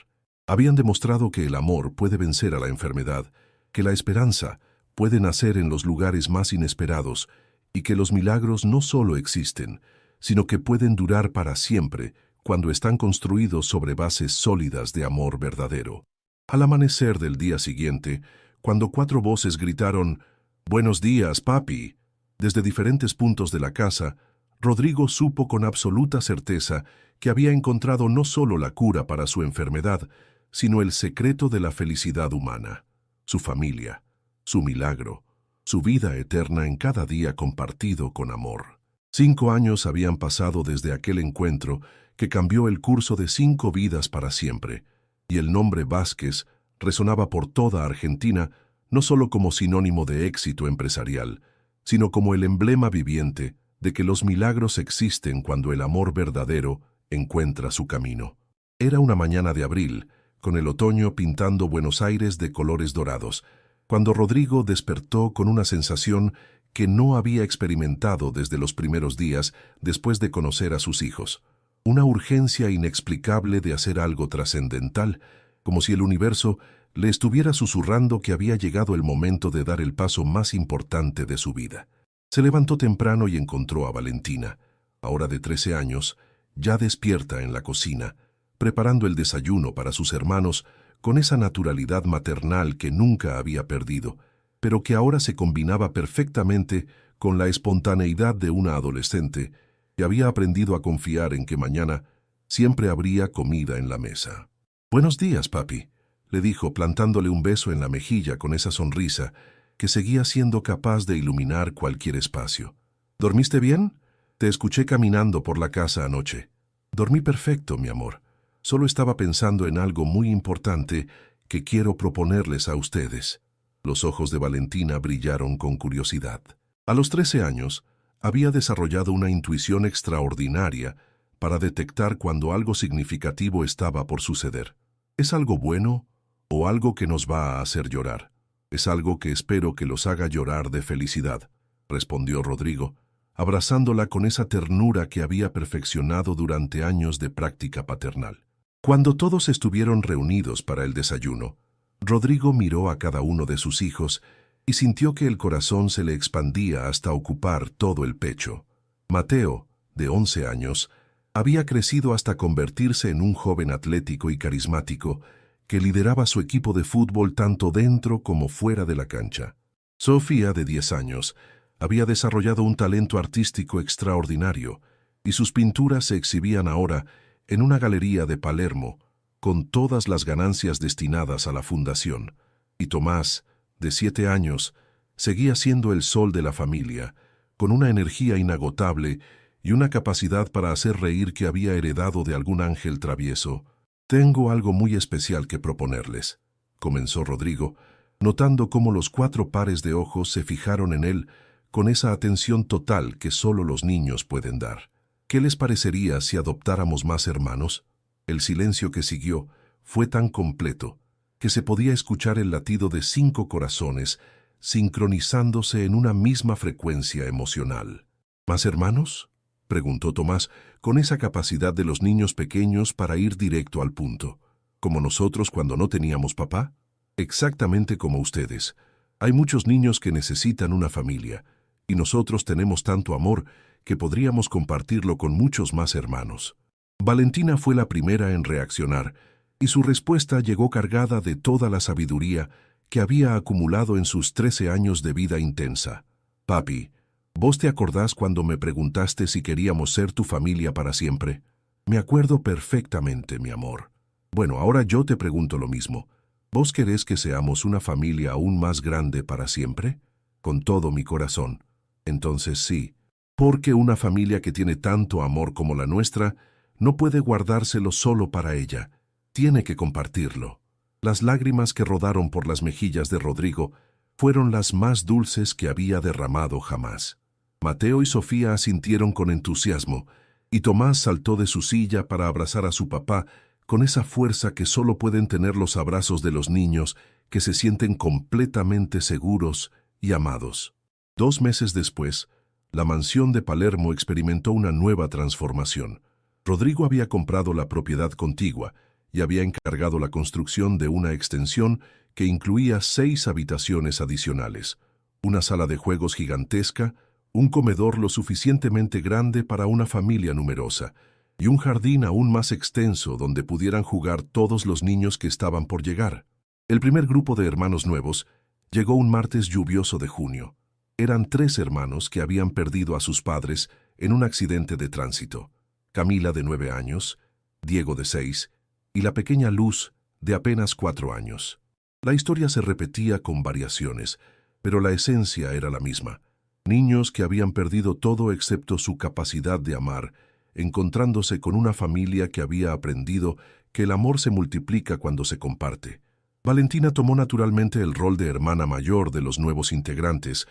Habían demostrado que el amor puede vencer a la enfermedad, que la esperanza puede nacer en los lugares más inesperados y que los milagros no solo existen, sino que pueden durar para siempre cuando están construidos sobre bases sólidas de amor verdadero. Al amanecer del día siguiente, cuando 4 voces gritaron «¡Buenos días, papi!», desde diferentes puntos de la casa, Rodrigo supo con absoluta certeza que había encontrado no solo la cura para su enfermedad, sino el secreto de la felicidad humana, su familia, su milagro, su vida eterna en cada día compartido con amor. 5 años habían pasado desde aquel encuentro que cambió el curso de 5 vidas para siempre, y el nombre Vázquez resonaba por toda Argentina no solo como sinónimo de éxito empresarial, sino como el emblema viviente de que los milagros existen cuando el amor verdadero encuentra su camino. Era una mañana de abril, con el otoño pintando Buenos Aires de colores dorados, cuando Rodrigo despertó con una sensación que no había experimentado desde los primeros días después de conocer a sus hijos. Una urgencia inexplicable de hacer algo trascendental, como si el universo le estuviera susurrando que había llegado el momento de dar el paso más importante de su vida. Se levantó temprano y encontró a Valentina, ahora de 13 años, ya despierta en la cocina, preparando el desayuno para sus hermanos con esa naturalidad maternal que nunca había perdido, pero que ahora se combinaba perfectamente con la espontaneidad de una adolescente que había aprendido a confiar en que mañana siempre habría comida en la mesa. «Buenos días, papi», le dijo plantándole un beso en la mejilla con esa sonrisa que seguía siendo capaz de iluminar cualquier espacio. «¿Dormiste bien? Te escuché caminando por la casa anoche». «Dormí perfecto, mi amor. Solo estaba pensando en algo muy importante que quiero proponerles a ustedes». Los ojos de Valentina brillaron con curiosidad. A los 13 años, había desarrollado una intuición extraordinaria para detectar cuando algo significativo estaba por suceder. ¿Es algo bueno o algo que nos va a hacer llorar? «Es algo que espero que los haga llorar de felicidad», respondió Rodrigo, abrazándola con esa ternura que había perfeccionado durante años de práctica paternal. Cuando todos estuvieron reunidos para el desayuno, Rodrigo miró a cada uno de sus hijos y sintió que el corazón se le expandía hasta ocupar todo el pecho. Mateo, de 11 años, había crecido hasta convertirse en un joven atlético y carismático que lideraba su equipo de fútbol tanto dentro como fuera de la cancha. Sofía, de 10 años, había desarrollado un talento artístico extraordinario y sus pinturas se exhibían ahora en una galería de Palermo, con todas las ganancias destinadas a la fundación. Y Tomás, de 7 años, seguía siendo el sol de la familia, con una energía inagotable y una capacidad para hacer reír que había heredado de algún ángel travieso. «Tengo algo muy especial que proponerles», comenzó Rodrigo, notando cómo los 4 pares de ojos se fijaron en él con esa atención total que solo los niños pueden dar. «¿Qué les parecería si adoptáramos más hermanos?» El silencio que siguió fue tan completo que se podía escuchar el latido de 5 corazones sincronizándose en una misma frecuencia emocional. «¿Más hermanos?», preguntó Tomás, con esa capacidad de los niños pequeños para ir directo al punto. «¿Como nosotros cuando no teníamos papá?» «Exactamente como ustedes. Hay muchos niños que necesitan una familia, y nosotros tenemos tanto amor que podríamos compartirlo con muchos más hermanos». Valentina fue la primera en reaccionar, y su respuesta llegó cargada de toda la sabiduría que había acumulado en sus 13 años de vida intensa. «Papi, ¿vos te acordás cuando me preguntaste si queríamos ser tu familia para siempre?» «Me acuerdo perfectamente, mi amor». «Bueno, ahora yo te pregunto lo mismo. ¿Vos querés que seamos una familia aún más grande para siempre?» «Con todo mi corazón». «Entonces sí, porque una familia que tiene tanto amor como la nuestra no puede guardárselo solo para ella, tiene que compartirlo». Las lágrimas que rodaron por las mejillas de Rodrigo fueron las más dulces que había derramado jamás. Mateo y Sofía asintieron con entusiasmo, y Tomás saltó de su silla para abrazar a su papá con esa fuerza que solo pueden tener los abrazos de los niños que se sienten completamente seguros y amados. 2 meses después, la mansión de Palermo experimentó una nueva transformación. Rodrigo había comprado la propiedad contigua y había encargado la construcción de una extensión que incluía 6 habitaciones adicionales, una sala de juegos gigantesca, un comedor lo suficientemente grande para una familia numerosa y un jardín aún más extenso donde pudieran jugar todos los niños que estaban por llegar. El primer grupo de hermanos nuevos llegó un martes lluvioso de junio. Eran 3 hermanos que habían perdido a sus padres en un accidente de tránsito. Camila, de 9 años, Diego, de 6, y la pequeña Luz, de apenas 4 años. La historia se repetía con variaciones, pero la esencia era la misma. Niños que habían perdido todo excepto su capacidad de amar, encontrándose con una familia que había aprendido que el amor se multiplica cuando se comparte. Valentina tomó naturalmente el rol de hermana mayor de los nuevos integrantes,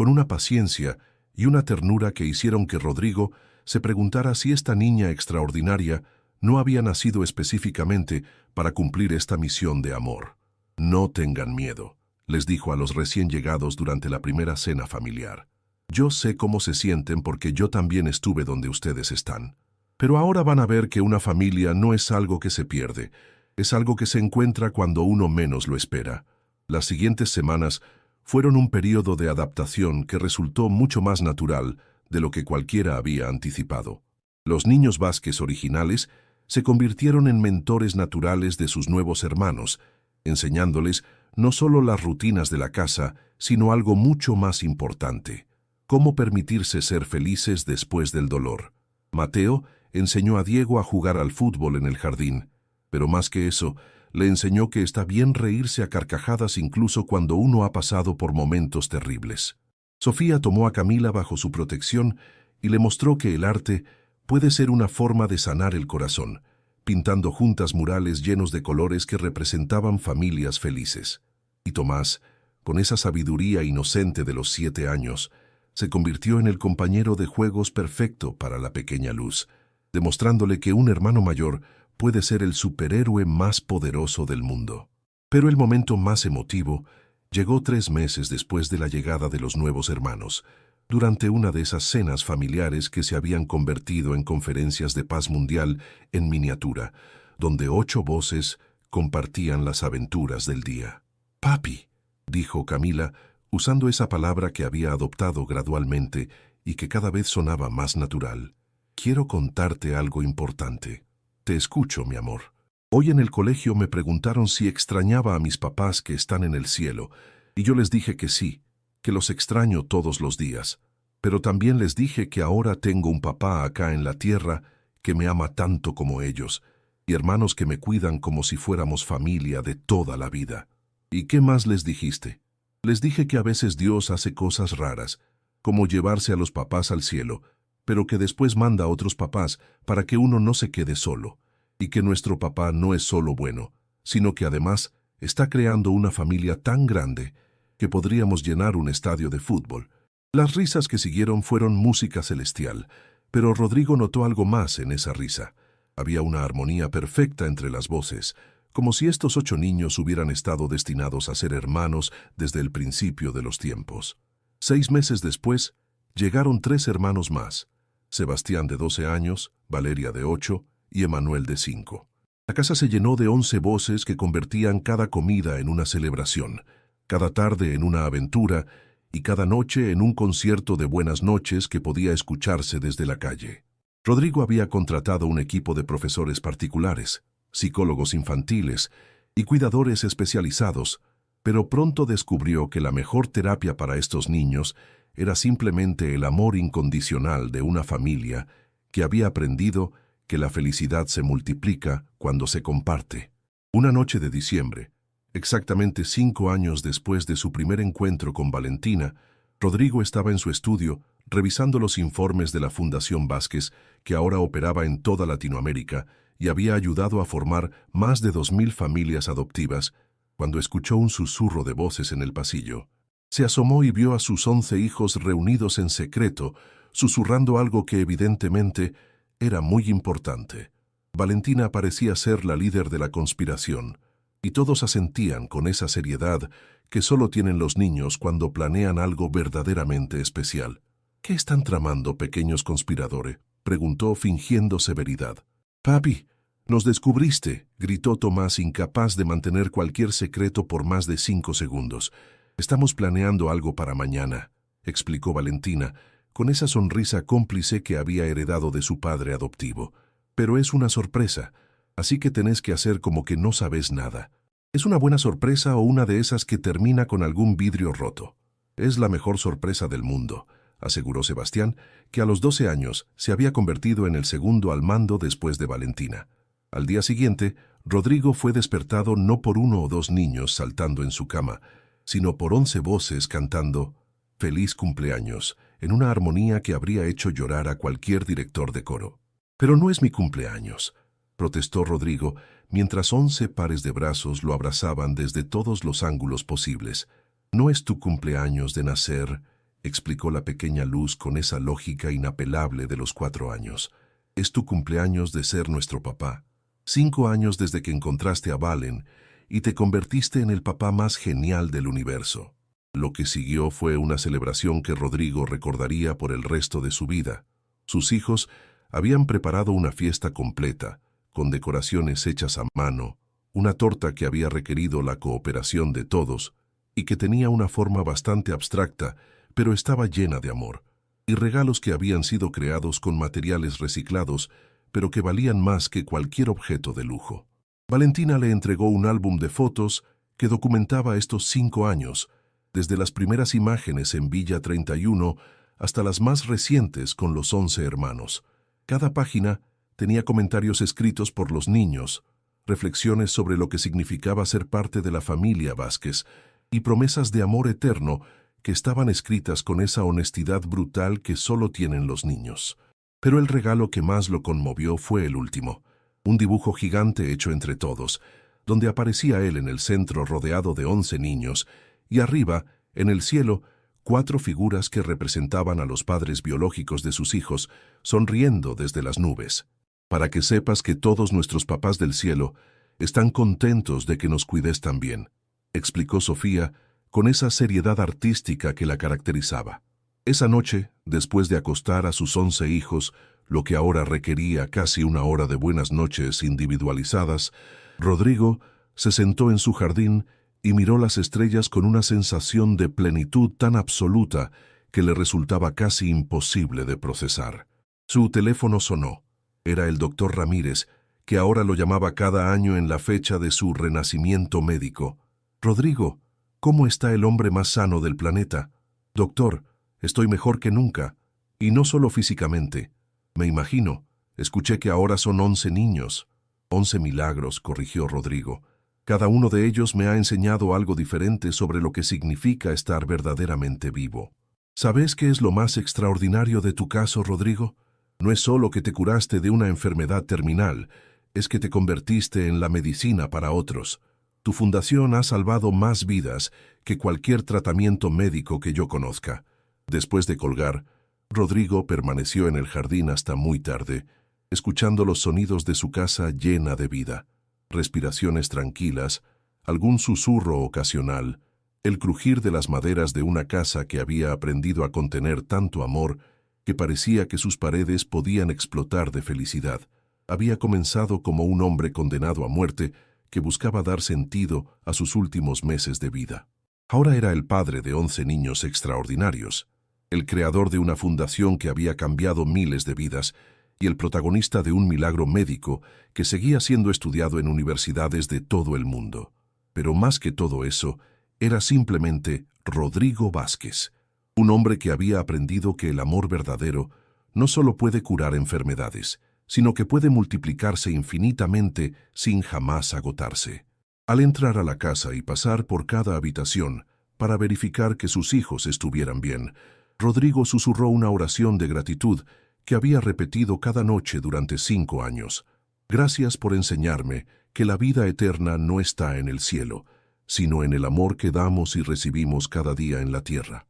con una paciencia y una ternura que hicieron que Rodrigo se preguntara si esta niña extraordinaria no había nacido específicamente para cumplir esta misión de amor. No tengan miedo, les dijo a los recién llegados durante la primera cena familiar. Yo sé cómo se sienten porque yo también estuve donde ustedes están. Pero ahora van a ver que una familia no es algo que se pierde, es algo que se encuentra cuando uno menos lo espera. Las siguientes semanas fueron un período de adaptación que resultó mucho más natural de lo que cualquiera había anticipado. Los niños Vázquez originales se convirtieron en mentores naturales de sus nuevos hermanos, enseñándoles no solo las rutinas de la casa, sino algo mucho más importante: cómo permitirse ser felices después del dolor. Mateo enseñó a Diego a jugar al fútbol en el jardín, pero más que eso, le enseñó que está bien reírse a carcajadas incluso cuando uno ha pasado por momentos terribles. Sofía tomó a Camila bajo su protección y le mostró que el arte puede ser una forma de sanar el corazón, pintando juntas murales llenos de colores que representaban familias felices. Y Tomás, con esa sabiduría inocente de los 7 años, se convirtió en el compañero de juegos perfecto para la pequeña Luz, demostrándole que un hermano mayor puede ser el superhéroe más poderoso del mundo. Pero el momento más emotivo llegó 3 meses después de la llegada de los nuevos hermanos, durante una de esas cenas familiares que se habían convertido en conferencias de paz mundial en miniatura, donde 8 voces compartían las aventuras del día. «Papi», dijo Camila, usando esa palabra que había adoptado gradualmente y que cada vez sonaba más natural. «Quiero contarte algo importante». «Te escucho, mi amor». «Hoy en el colegio me preguntaron si extrañaba a mis papás que están en el cielo, y yo les dije que sí, que los extraño todos los días. Pero también les dije que ahora tengo un papá acá en la tierra que me ama tanto como ellos, y hermanos que me cuidan como si fuéramos familia de toda la vida». «¿Y qué más les dijiste?» «Les dije que a veces Dios hace cosas raras, como llevarse a los papás al cielo, pero que después manda a otros papás para que uno no se quede solo, y que nuestro papá no es solo bueno, sino que además está creando una familia tan grande que podríamos llenar un estadio de fútbol». Las risas que siguieron fueron música celestial, pero Rodrigo notó algo más en esa risa. Había una armonía perfecta entre las voces, como si estos 8 niños hubieran estado destinados a ser hermanos desde el principio de los tiempos. 6 meses después, llegaron 3 hermanos más: Sebastián de 12 años, Valeria de 8 y Emanuel de 5. La casa se llenó de 11 voces que convertían cada comida en una celebración, cada tarde en una aventura y cada noche en un concierto de buenas noches que podía escucharse desde la calle. Rodrigo había contratado un equipo de profesores particulares, psicólogos infantiles y cuidadores especializados, pero pronto descubrió que la mejor terapia para estos niños era simplemente el amor incondicional de una familia que había aprendido que la felicidad se multiplica cuando se comparte. Una noche de diciembre, exactamente 5 años después de su primer encuentro con Valentina, Rodrigo estaba en su estudio revisando los informes de la Fundación Vázquez, que ahora operaba en toda Latinoamérica y había ayudado a formar más de 2000 familias adoptivas, cuando escuchó un susurro de voces en el pasillo. Se asomó y vio a sus 11 hijos reunidos en secreto, susurrando algo que evidentemente era muy importante. Valentina parecía ser la líder de la conspiración, y todos asentían con esa seriedad que solo tienen los niños cuando planean algo verdaderamente especial. «¿Qué están tramando, pequeños conspiradores?», preguntó fingiendo severidad. «Papi, nos descubriste», gritó Tomás, incapaz de mantener cualquier secreto por más de 5 segundos. «Estamos planeando algo para mañana», explicó Valentina, con esa sonrisa cómplice que había heredado de su padre adoptivo. «Pero es una sorpresa, así que tenés que hacer como que no sabes nada. Es una buena sorpresa o una de esas que termina con algún vidrio roto». «Es la mejor sorpresa del mundo», aseguró Sebastián, que a los 12 años se había convertido en el segundo al mando después de Valentina. Al día siguiente, Rodrigo fue despertado no por 1 o 2 niños saltando en su cama, sino por 11 voces cantando «Feliz cumpleaños», en una armonía que habría hecho llorar a cualquier director de coro. «Pero no es mi cumpleaños», protestó Rodrigo, mientras 11 pares de brazos lo abrazaban desde todos los ángulos posibles. «No es tu cumpleaños de nacer», explicó la pequeña Luz con esa lógica inapelable de los 4 años. Es tu cumpleaños de ser nuestro papá. 5 años desde que encontraste a Valen y te convertiste en el papá más genial del universo. Lo que siguió fue una celebración que Rodrigo recordaría por el resto de su vida. Sus hijos habían preparado una fiesta completa, con decoraciones hechas a mano, una torta que había requerido la cooperación de todos y que tenía una forma bastante abstracta, pero estaba llena de amor, y regalos que habían sido creados con materiales reciclados, pero que valían más que cualquier objeto de lujo. Valentina le entregó un álbum de fotos que documentaba estos 5 años, desde las primeras imágenes en Villa 31 hasta las más recientes con los 11 hermanos. Cada página tenía comentarios escritos por los niños, reflexiones sobre lo que significaba ser parte de la familia Vázquez y promesas de amor eterno que estaban escritas con esa honestidad brutal que solo tienen los niños. Pero el regalo que más lo conmovió fue el último, un dibujo gigante hecho entre todos, donde aparecía él en el centro rodeado de 11 niños, y arriba, en el cielo, 4 figuras que representaban a los padres biológicos de sus hijos, sonriendo desde las nubes. Para que sepas que todos nuestros papás del cielo están contentos de que nos cuides tan bien, explicó Sofía con esa seriedad artística que la caracterizaba. Esa noche, después de acostar a sus 11 hijos, lo que ahora requería casi una hora de buenas noches individualizadas, Rodrigo se sentó en su jardín y miró las estrellas con una sensación de plenitud tan absoluta que le resultaba casi imposible de procesar. Su teléfono sonó. Era el doctor Ramírez, que ahora lo llamaba cada año en la fecha de su renacimiento médico. «Rodrigo, ¿cómo está el hombre más sano del planeta? Doctor, estoy mejor que nunca. Y no solo físicamente. Me imagino. Escuché que ahora son 11 niños. 11 milagros», corrigió Rodrigo. «Cada uno de ellos me ha enseñado algo diferente sobre lo que significa estar verdaderamente vivo». ¿Sabes qué es lo más extraordinario de tu caso, Rodrigo? No es solo que te curaste de una enfermedad terminal, es que te convertiste en la medicina para otros. Tu fundación ha salvado más vidas que cualquier tratamiento médico que yo conozca. Después de colgar, Rodrigo permaneció en el jardín hasta muy tarde, escuchando los sonidos de su casa llena de vida. Respiraciones tranquilas, algún susurro ocasional, el crujir de las maderas de una casa que había aprendido a contener tanto amor que parecía que sus paredes podían explotar de felicidad. Había comenzado como un hombre condenado a muerte que buscaba dar sentido a sus últimos meses de vida. Ahora era el padre de 11 niños extraordinarios, el creador de una fundación que había cambiado miles de vidas y el protagonista de un milagro médico que seguía siendo estudiado en universidades de todo el mundo. Pero más que todo eso, era simplemente Rodrigo Vázquez, un hombre que había aprendido que el amor verdadero no solo puede curar enfermedades, sino que puede multiplicarse infinitamente sin jamás agotarse. Al entrar a la casa y pasar por cada habitación para verificar que sus hijos estuvieran bien, Rodrigo susurró una oración de gratitud que había repetido cada noche durante 5 años. «Gracias por enseñarme que la vida eterna no está en el cielo, sino en el amor que damos y recibimos cada día en la tierra».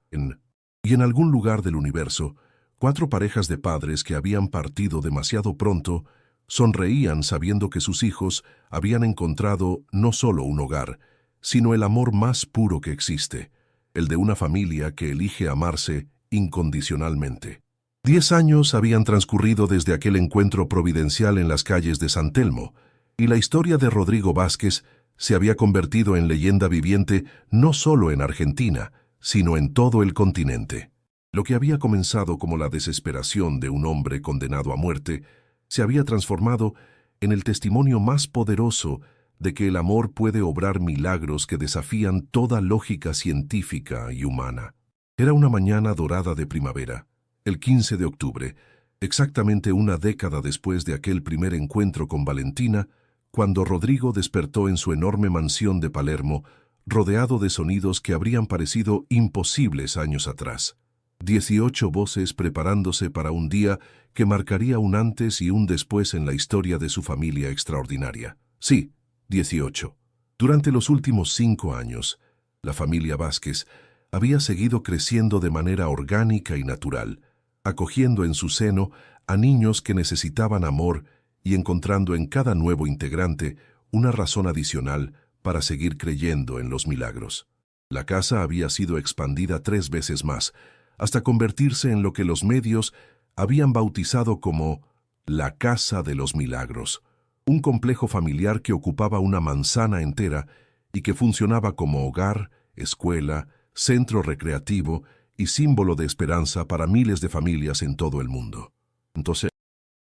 Y en algún lugar del universo, 4 parejas de padres que habían partido demasiado pronto sonreían sabiendo que sus hijos habían encontrado no solo un hogar, sino el amor más puro que existe, el de una familia que elige amarse incondicionalmente. 10 años habían transcurrido desde aquel encuentro providencial en las calles de San Telmo, y la historia de Rodrigo Vázquez se había convertido en leyenda viviente no solo en Argentina, sino en todo el continente. Lo que había comenzado como la desesperación de un hombre condenado a muerte, se había transformado en el testimonio más poderoso de que el amor puede obrar milagros que desafían toda lógica científica y humana. Era una mañana dorada de primavera, el 15 de octubre, exactamente una década después de aquel primer encuentro con Valentina, cuando Rodrigo despertó en su enorme mansión de Palermo, rodeado de sonidos que habrían parecido imposibles años atrás. 18 voces preparándose para un día que marcaría un antes y un después en la historia de su familia extraordinaria. Sí, 18. Durante los últimos 5 años, la familia Vázquez había seguido creciendo de manera orgánica y natural, acogiendo en su seno a niños que necesitaban amor y encontrando en cada nuevo integrante una razón adicional para seguir creyendo en los milagros. La casa había sido expandida 3 veces más, hasta convertirse en lo que los medios habían bautizado como la Casa de los Milagros, un complejo familiar que ocupaba una manzana entera y que funcionaba como hogar, escuela, centro recreativo y símbolo de esperanza para miles de familias en todo el mundo. Entonces,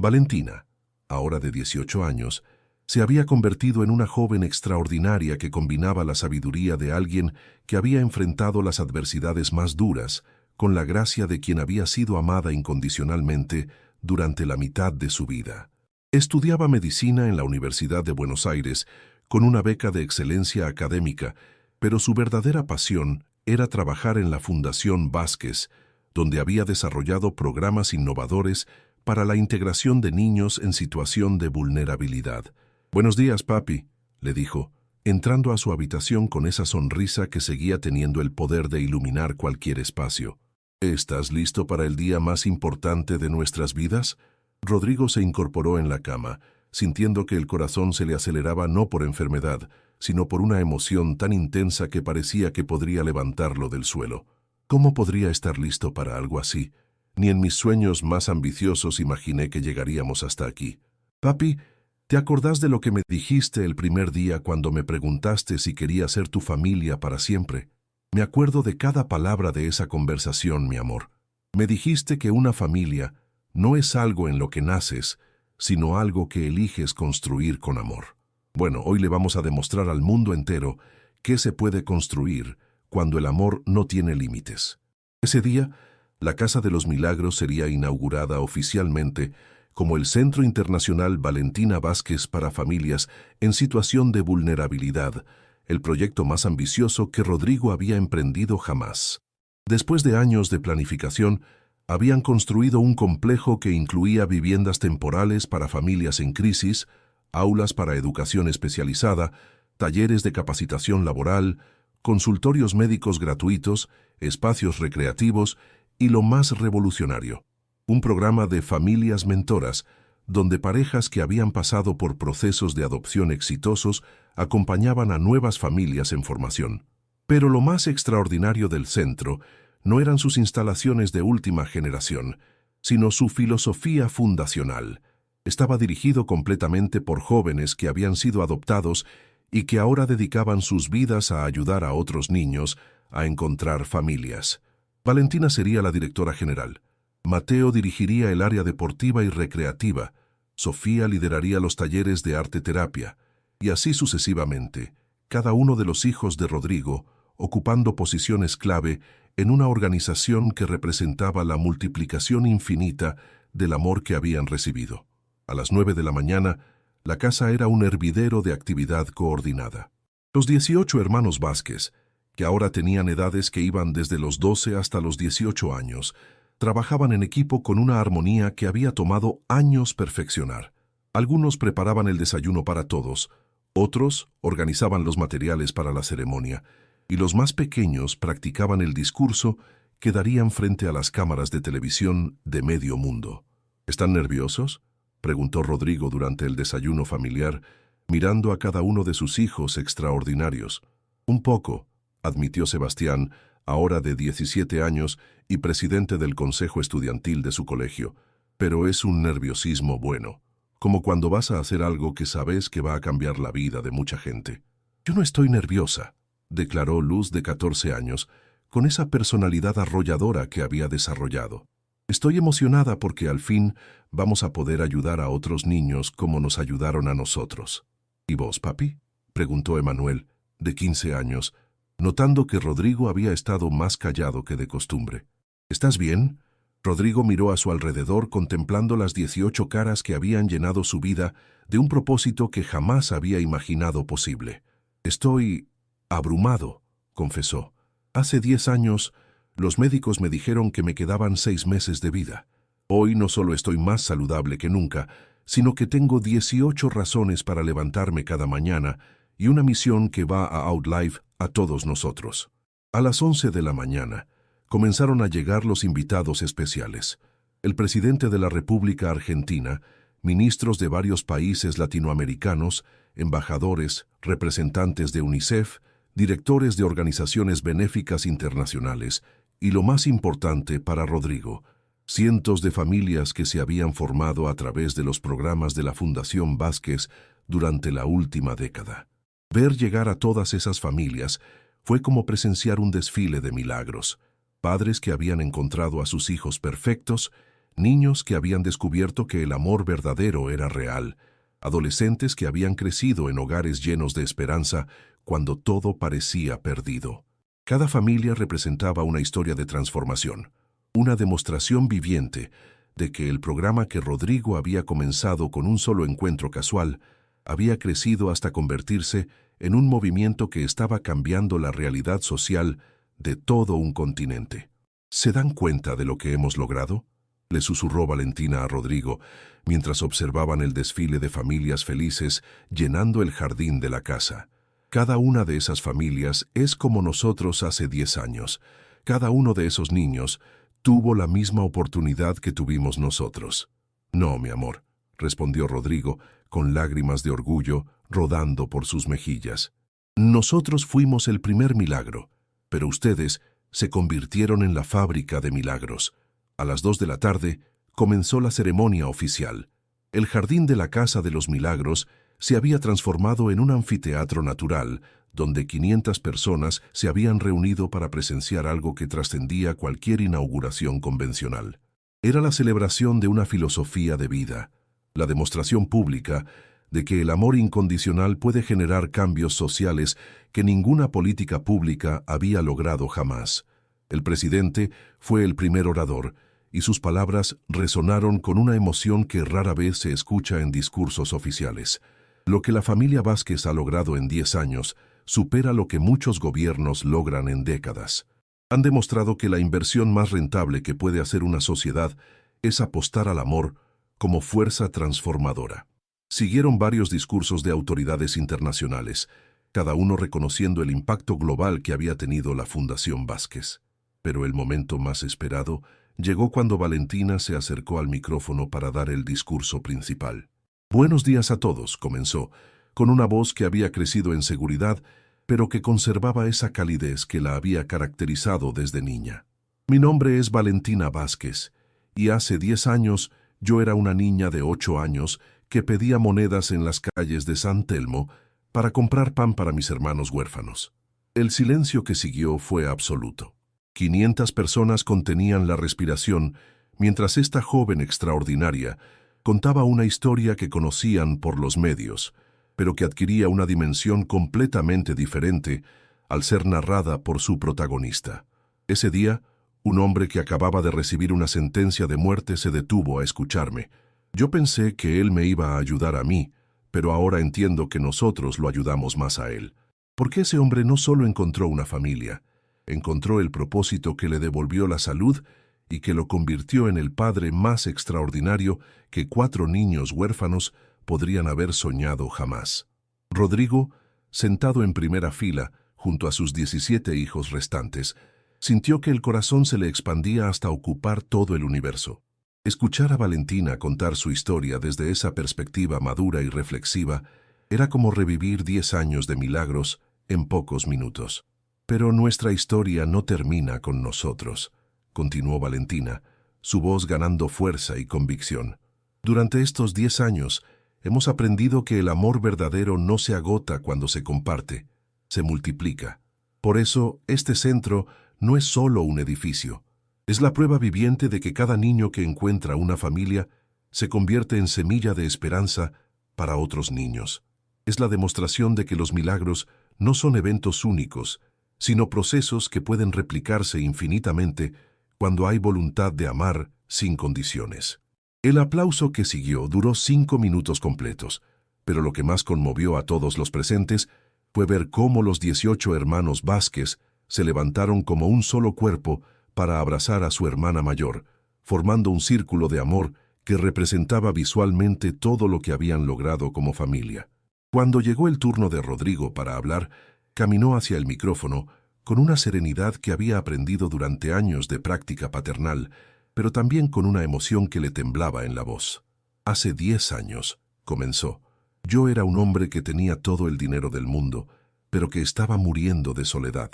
Valentina, ahora de 18 años, se había convertido en una joven extraordinaria que combinaba la sabiduría de alguien que había enfrentado las adversidades más duras con la gracia de quien había sido amada incondicionalmente durante la mitad de su vida. Estudiaba medicina en la Universidad de Buenos Aires con una beca de excelencia académica, pero su verdadera pasión era trabajar en la Fundación Vázquez, donde había desarrollado programas innovadores para la integración de niños en situación de vulnerabilidad. «Buenos días, papi», le dijo, entrando a su habitación con esa sonrisa que seguía teniendo el poder de iluminar cualquier espacio. «¿Estás listo para el día más importante de nuestras vidas?» Rodrigo se incorporó en la cama, sintiendo que el corazón se le aceleraba no por enfermedad, sino por una emoción tan intensa que parecía que podría levantarlo del suelo. ¿Cómo podría estar listo para algo así? Ni en mis sueños más ambiciosos imaginé que llegaríamos hasta aquí. «Papi, ¿te acordás de lo que me dijiste el primer día cuando me preguntaste si quería ser tu familia para siempre?» «Me acuerdo de cada palabra de esa conversación, mi amor. Me dijiste que una familia no es algo en lo que naces, sino algo que eliges construir con amor. Bueno, hoy le vamos a demostrar al mundo entero qué se puede construir cuando el amor no tiene límites». Ese día, la Casa de los Milagros sería inaugurada oficialmente como el Centro Internacional Valentina Vázquez para Familias en Situación de Vulnerabilidad, el proyecto más ambicioso que Rodrigo había emprendido jamás. Después de años de planificación, habían construido un complejo que incluía viviendas temporales para familias en crisis, aulas para educación especializada, talleres de capacitación laboral, consultorios médicos gratuitos, espacios recreativos y lo más revolucionario, un programa de familias mentoras, donde parejas que habían pasado por procesos de adopción exitosos acompañaban a nuevas familias en formación. Pero lo más extraordinario del centro no eran sus instalaciones de última generación, sino su filosofía fundacional. Estaba dirigido completamente por jóvenes que habían sido adoptados y que ahora dedicaban sus vidas a ayudar a otros niños a encontrar familias. Valentina sería la directora general. Mateo dirigiría el área deportiva y recreativa. Sofía lideraría los talleres de arte-terapia. Y así sucesivamente, cada uno de los hijos de Rodrigo ocupando posiciones clave en una organización que representaba la multiplicación infinita del amor que habían recibido. A las 9 de la mañana, la casa era un hervidero de actividad coordinada. Los 18 hermanos Vázquez, que ahora tenían edades que iban desde los 12 hasta los 18 años, trabajaban en equipo con una armonía que había tomado años perfeccionar. Algunos preparaban el desayuno para todos, otros organizaban los materiales para la ceremonia, y los más pequeños practicaban el discurso que darían frente a las cámaras de televisión de medio mundo. ¿Están nerviosos?, preguntó Rodrigo durante el desayuno familiar, mirando a cada uno de sus hijos extraordinarios. «Un poco», admitió Sebastián, ahora de 17 años y presidente del consejo estudiantil de su colegio, «pero es un nerviosismo bueno, como cuando vas a hacer algo que sabes que va a cambiar la vida de mucha gente». «Yo no estoy nerviosa», declaró Luz, de 14 años, con esa personalidad arrolladora que había desarrollado. «Estoy emocionada porque al fin vamos a poder ayudar a otros niños como nos ayudaron a nosotros». «¿Y vos, papi?», preguntó Emanuel, de 15 años, notando que Rodrigo había estado más callado que de costumbre. «¿Estás bien?». Rodrigo miró a su alrededor contemplando las 18 caras que habían llenado su vida de un propósito que jamás había imaginado posible. «Estoy abrumado», confesó. «Hace 10 años, los médicos me dijeron que me quedaban 6 meses de vida. Hoy no solo estoy más saludable que nunca, sino que tengo 18 razones para levantarme cada mañana y una misión que va a outlive a todos nosotros». A las 11 de la mañana, comenzaron a llegar los invitados especiales. El presidente de la República Argentina, ministros de varios países latinoamericanos, embajadores, representantes de UNICEF, directores de organizaciones benéficas internacionales y, lo más importante para Rodrigo, cientos de familias que se habían formado a través de los programas de la Fundación Vázquez durante la última década. Ver llegar a todas esas familias fue como presenciar un desfile de milagros. Padres que habían encontrado a sus hijos perfectos, niños que habían descubierto que el amor verdadero era real, adolescentes que habían crecido en hogares llenos de esperanza cuando todo parecía perdido. Cada familia representaba una historia de transformación, una demostración viviente de que el programa que Rodrigo había comenzado con un solo encuentro casual había crecido hasta convertirse en un movimiento que estaba cambiando la realidad social de todo un continente. ¿Se dan cuenta de lo que hemos logrado?, le susurró Valentina a Rodrigo, mientras observaban el desfile de familias felices llenando el jardín de la casa. Cada una de esas familias es como nosotros hace 10 años. Cada uno de esos niños tuvo la misma oportunidad que tuvimos nosotros. No, mi amor, respondió Rodrigo, con lágrimas de orgullo rodando por sus mejillas. Nosotros fuimos el primer milagro, pero ustedes se convirtieron en la fábrica de milagros. A las 2 de la tarde comenzó la ceremonia oficial. El jardín de la Casa de los Milagros se había transformado en un anfiteatro natural, donde 500 personas se habían reunido para presenciar algo que trascendía cualquier inauguración convencional. Era la celebración de una filosofía de vida, la demostración pública de que el amor incondicional puede generar cambios sociales que ninguna política pública había logrado jamás. El presidente fue el primer orador, y sus palabras resonaron con una emoción que rara vez se escucha en discursos oficiales. Lo que la familia Vázquez ha logrado en 10 años supera lo que muchos gobiernos logran en décadas. Han demostrado que la inversión más rentable que puede hacer una sociedad es apostar al amor como fuerza transformadora. Siguieron varios discursos de autoridades internacionales, cada uno reconociendo el impacto global que había tenido la Fundación Vázquez. Pero el momento más esperado llegó cuando Valentina se acercó al micrófono para dar el discurso principal. Buenos días a todos, comenzó, con una voz que había crecido en seguridad, pero que conservaba esa calidez que la había caracterizado desde niña. Mi nombre es Valentina Vázquez, y hace 10 años yo era una niña de 8 años que pedía monedas en las calles de San Telmo para comprar pan para mis hermanos huérfanos. El silencio que siguió fue absoluto. 500 personas contenían la respiración mientras esta joven extraordinaria contaba una historia que conocían por los medios, pero que adquiría una dimensión completamente diferente al ser narrada por su protagonista. Ese día, un hombre que acababa de recibir una sentencia de muerte se detuvo a escucharme. Yo pensé que él me iba a ayudar a mí, pero ahora entiendo que nosotros lo ayudamos más a él. Porque ese hombre no solo encontró una familia, encontró el propósito que le devolvió la salud y que lo convirtió en el padre más extraordinario que 4 niños huérfanos podrían haber soñado jamás. Rodrigo, sentado en primera fila, junto a sus 17 hijos restantes, sintió que el corazón se le expandía hasta ocupar todo el universo. Escuchar a Valentina contar su historia desde esa perspectiva madura y reflexiva era como revivir 10 años de milagros en pocos minutos. Pero nuestra historia no termina con nosotros, continuó Valentina, su voz ganando fuerza y convicción. Durante estos 10 años hemos aprendido que el amor verdadero no se agota cuando se comparte, se multiplica. Por eso, este centro no es solo un edificio. Es la prueba viviente de que cada niño que encuentra una familia se convierte en semilla de esperanza para otros niños. Es la demostración de que los milagros no son eventos únicos, sino procesos que pueden replicarse infinitamente cuando hay voluntad de amar sin condiciones. El aplauso que siguió duró 5 minutos completos, pero lo que más conmovió a todos los presentes fue ver cómo los 18 hermanos Vázquez se levantaron como un solo cuerpo para abrazar a su hermana mayor, formando un círculo de amor que representaba visualmente todo lo que habían logrado como familia. Cuando llegó el turno de Rodrigo para hablar, caminó hacia el micrófono con una serenidad que había aprendido durante años de práctica paternal, pero también con una emoción que le temblaba en la voz. Hace 10 años, comenzó, yo era un hombre que tenía todo el dinero del mundo, pero que estaba muriendo de soledad.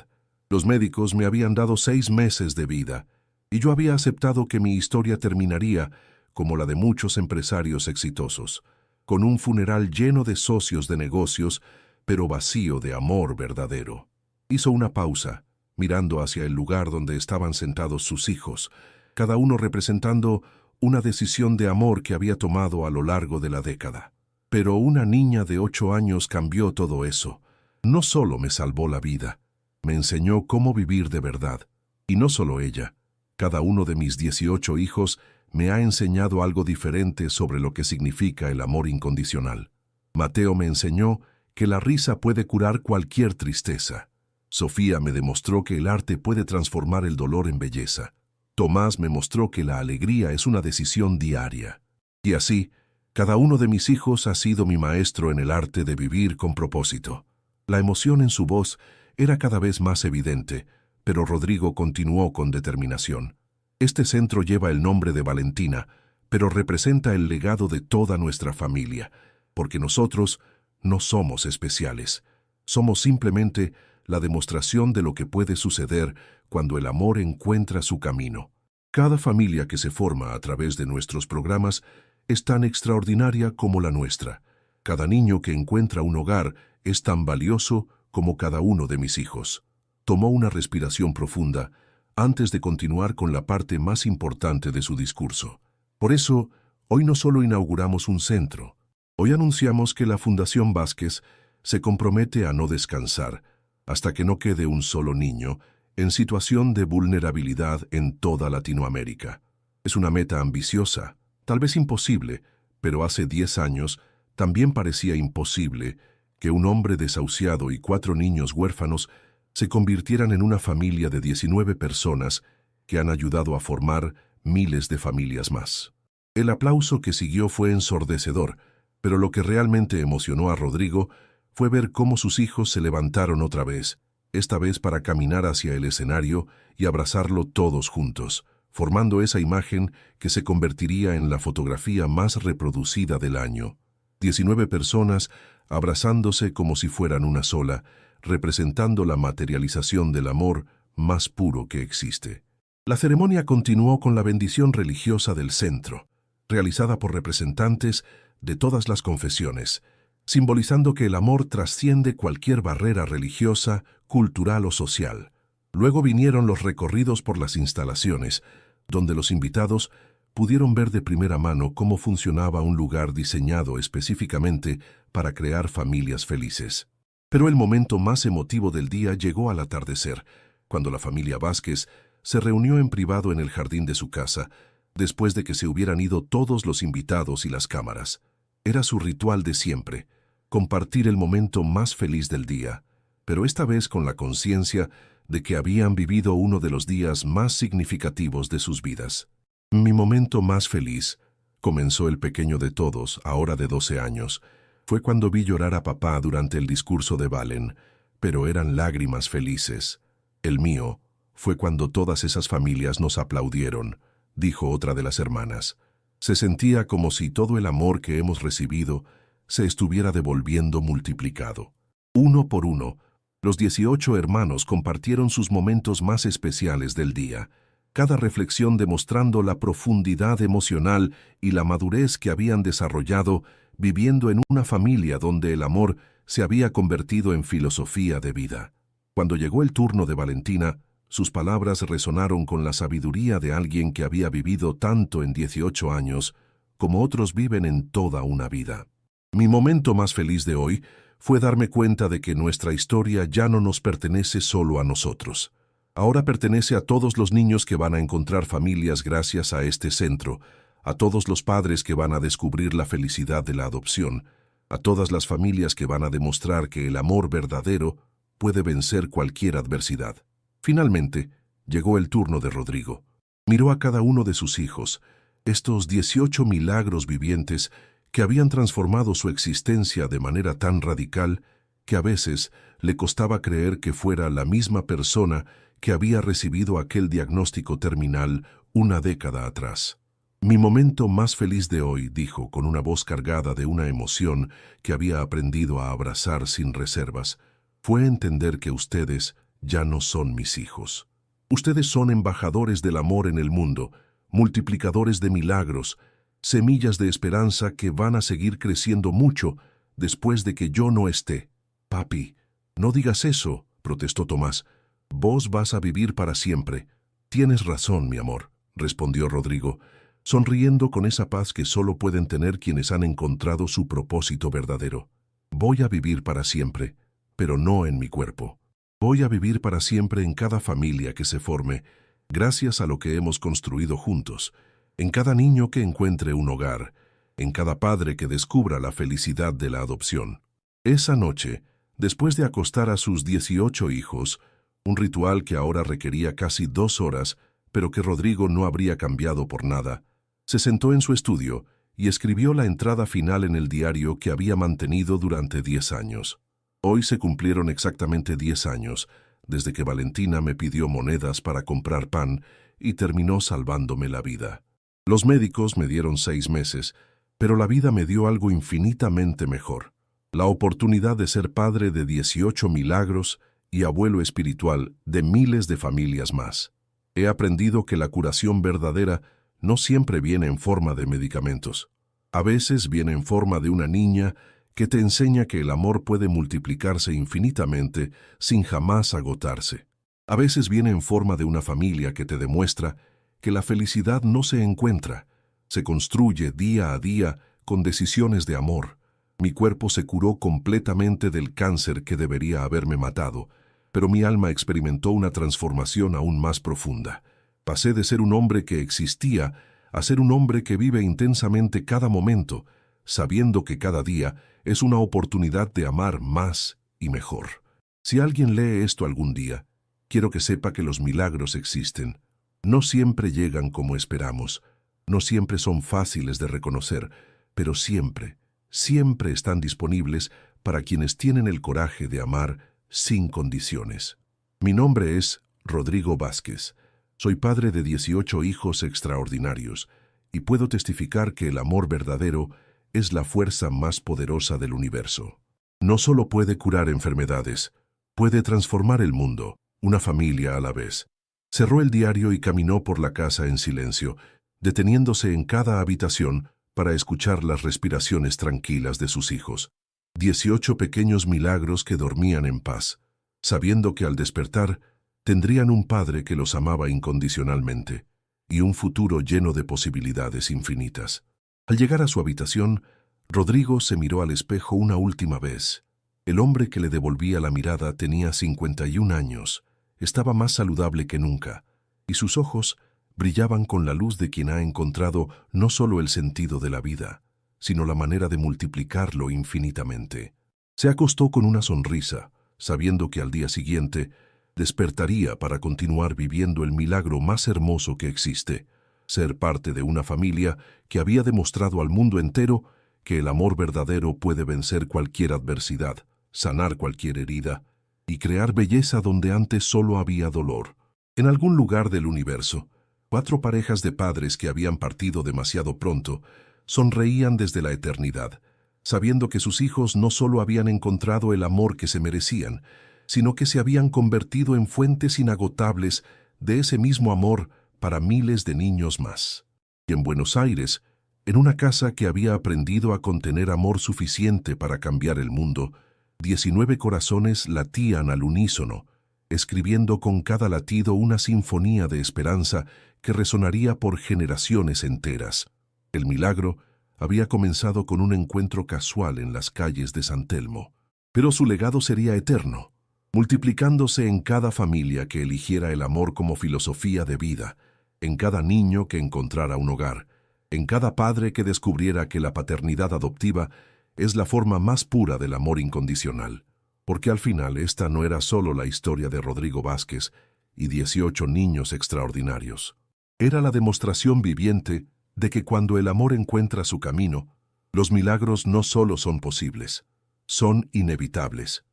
Los médicos me habían dado 6 meses de vida, y yo había aceptado que mi historia terminaría, como la de muchos empresarios exitosos, con un funeral lleno de socios de negocios, pero vacío de amor verdadero. Hizo una pausa, mirando hacia el lugar donde estaban sentados sus hijos, cada uno representando una decisión de amor que había tomado a lo largo de la década. Pero una niña de 8 años cambió todo eso. No solo me salvó la vida, me enseñó cómo vivir de verdad. Y no solo ella, cada uno de mis 18 hijos me ha enseñado algo diferente sobre lo que significa el amor incondicional. Mateo me enseñó que la risa puede curar cualquier tristeza. Sofía me demostró que el arte puede transformar el dolor en belleza. Tomás me mostró que la alegría es una decisión diaria. Y así, cada uno de mis hijos ha sido mi maestro en el arte de vivir con propósito. La emoción en su voz era cada vez más evidente, pero Rodrigo continuó con determinación. Este centro lleva el nombre de Valentina, pero representa el legado de toda nuestra familia, porque nosotros no somos especiales. Somos simplemente la demostración de lo que puede suceder cuando el amor encuentra su camino. Cada familia que se forma a través de nuestros programas es tan extraordinaria como la nuestra. Cada niño que encuentra un hogar es tan valioso como cada uno de mis hijos. Tomó una respiración profunda antes de continuar con la parte más importante de su discurso. Por eso, hoy no solo inauguramos un centro, hoy anunciamos que la Fundación Vázquez se compromete a no descansar hasta que no quede un solo niño en situación de vulnerabilidad en toda Latinoamérica. Es una meta ambiciosa, tal vez imposible, pero hace 10 años también parecía imposible que un hombre desahuciado y 4 niños huérfanos se convirtieran en una familia de 19 personas que han ayudado a formar miles de familias más. El aplauso que siguió fue ensordecedor, pero lo que realmente emocionó a Rodrigo fue ver cómo sus hijos se levantaron otra vez, esta vez para caminar hacia el escenario y abrazarlo todos juntos, formando esa imagen que se convertiría en la fotografía más reproducida del año. 19 personas abrazándose como si fueran una sola, representando la materialización del amor más puro que existe. La ceremonia continuó con la bendición religiosa del centro, realizada por representantes de todas las confesiones, simbolizando que el amor trasciende cualquier barrera religiosa, cultural o social. Luego vinieron los recorridos por las instalaciones, donde los invitados pudieron ver de primera mano cómo funcionaba un lugar diseñado específicamente para crear familias felices. Pero el momento más emotivo del día llegó al atardecer, cuando la familia Vázquez se reunió en privado en el jardín de su casa, después de que se hubieran ido todos los invitados y las cámaras. Era su ritual de siempre, compartir el momento más feliz del día, pero esta vez con la conciencia de que habían vivido uno de los días más significativos de sus vidas. Mi momento más feliz, comenzó el pequeño de todos, ahora de 12 años, fue cuando vi llorar a papá durante el discurso de Valen, pero eran lágrimas felices. El mío fue cuando todas esas familias nos aplaudieron, dijo otra de las hermanas. Se sentía como si todo el amor que hemos recibido se estuviera devolviendo multiplicado. Uno por uno, los 18 hermanos compartieron sus momentos más especiales del día, cada reflexión demostrando la profundidad emocional y la madurez que habían desarrollado viviendo en una familia donde el amor se había convertido en filosofía de vida. Cuando llegó el turno de Valentina, sus palabras resonaron con la sabiduría de alguien que había vivido tanto en 18 años como otros viven en toda una vida. Mi momento más feliz de hoy fue darme cuenta de que nuestra historia ya no nos pertenece solo a nosotros. Ahora pertenece a todos los niños que van a encontrar familias gracias a este centro, a todos los padres que van a descubrir la felicidad de la adopción, a todas las familias que van a demostrar que el amor verdadero puede vencer cualquier adversidad. Finalmente, llegó el turno de Rodrigo. Miró a cada uno de sus hijos, estos 18 milagros vivientes que habían transformado su existencia de manera tan radical que a veces le costaba creer que fuera la misma persona que había recibido aquel diagnóstico terminal una década atrás. Mi momento más feliz de hoy, dijo con una voz cargada de una emoción que había aprendido a abrazar sin reservas, fue entender que ustedes ya no son mis hijos. Ustedes son embajadores del amor en el mundo, multiplicadores de milagros, semillas de esperanza que van a seguir creciendo mucho después de que yo no esté. Papi, no digas eso, protestó Tomás. Vos vas a vivir para siempre. Tienes razón, mi amor, respondió Rodrigo, sonriendo con esa paz que solo pueden tener quienes han encontrado su propósito verdadero. Voy a vivir para siempre, pero no en mi cuerpo. Voy a vivir para siempre en cada familia que se forme, gracias a lo que hemos construido juntos, en cada niño que encuentre un hogar, en cada padre que descubra la felicidad de la adopción. Esa noche, después de acostar a sus 18 hijos, un ritual que ahora requería casi 2 horas, pero que Rodrigo no habría cambiado por nada, se sentó en su estudio y escribió la entrada final en el diario que había mantenido durante 10 años. Hoy se cumplieron exactamente 10 años desde que Valentina me pidió monedas para comprar pan y terminó salvándome la vida. Los médicos me dieron 6 meses, pero la vida me dio algo infinitamente mejor. La oportunidad de ser padre de 18 milagros y abuelo espiritual de miles de familias más. He aprendido que la curación verdadera no siempre viene en forma de medicamentos. A veces viene en forma de una niña que te enseña que el amor puede multiplicarse infinitamente sin jamás agotarse. A veces viene en forma de una familia que te demuestra que la felicidad no se encuentra, se construye día a día con decisiones de amor. Mi cuerpo se curó completamente del cáncer que debería haberme matado, pero mi alma experimentó una transformación aún más profunda. Pasé de ser un hombre que existía a ser un hombre que vive intensamente cada momento, sabiendo que cada día es una oportunidad de amar más y mejor. Si alguien lee esto algún día, quiero que sepa que los milagros existen. No siempre llegan como esperamos, no siempre son fáciles de reconocer, pero siempre, siempre están disponibles para quienes tienen el coraje de amar sin condiciones. Mi nombre es Rodrigo Vázquez. Soy padre de 18 hijos extraordinarios y puedo testificar que el amor verdadero es la fuerza más poderosa del universo. No solo puede curar enfermedades, puede transformar el mundo, una familia a la vez. Cerró el diario y caminó por la casa en silencio, deteniéndose en cada habitación para escuchar las respiraciones tranquilas de sus hijos. 18 pequeños milagros que dormían en paz, sabiendo que al despertar tendrían un padre que los amaba incondicionalmente y un futuro lleno de posibilidades infinitas. Al llegar a su habitación, Rodrigo se miró al espejo una última vez. El hombre que le devolvía la mirada tenía 51 años, estaba más saludable que nunca, y sus ojos brillaban con la luz de quien ha encontrado no solo el sentido de la vida, sino la manera de multiplicarlo infinitamente. Se acostó con una sonrisa, sabiendo que al día siguiente despertaría para continuar viviendo el milagro más hermoso que existe, ser parte de una familia que había demostrado al mundo entero que el amor verdadero puede vencer cualquier adversidad, sanar cualquier herida y crear belleza donde antes solo había dolor. En algún lugar del universo, 4 parejas de padres que habían partido demasiado pronto sonreían desde la eternidad, sabiendo que sus hijos no solo habían encontrado el amor que se merecían, sino que se habían convertido en fuentes inagotables de ese mismo amor para miles de niños más. Y en Buenos Aires, en una casa que había aprendido a contener amor suficiente para cambiar el mundo, 19 corazones latían al unísono, escribiendo con cada latido una sinfonía de esperanza que resonaría por generaciones enteras. El milagro había comenzado con un encuentro casual en las calles de San Telmo, pero su legado sería eterno, multiplicándose en cada familia que eligiera el amor como filosofía de vida, en cada niño que encontrara un hogar, en cada padre que descubriera que la paternidad adoptiva es la forma más pura del amor incondicional, porque al final esta no era solo la historia de Rodrigo Vázquez y 18 niños extraordinarios. Era la demostración viviente de que cuando el amor encuentra su camino, los milagros no solo son posibles, son inevitables.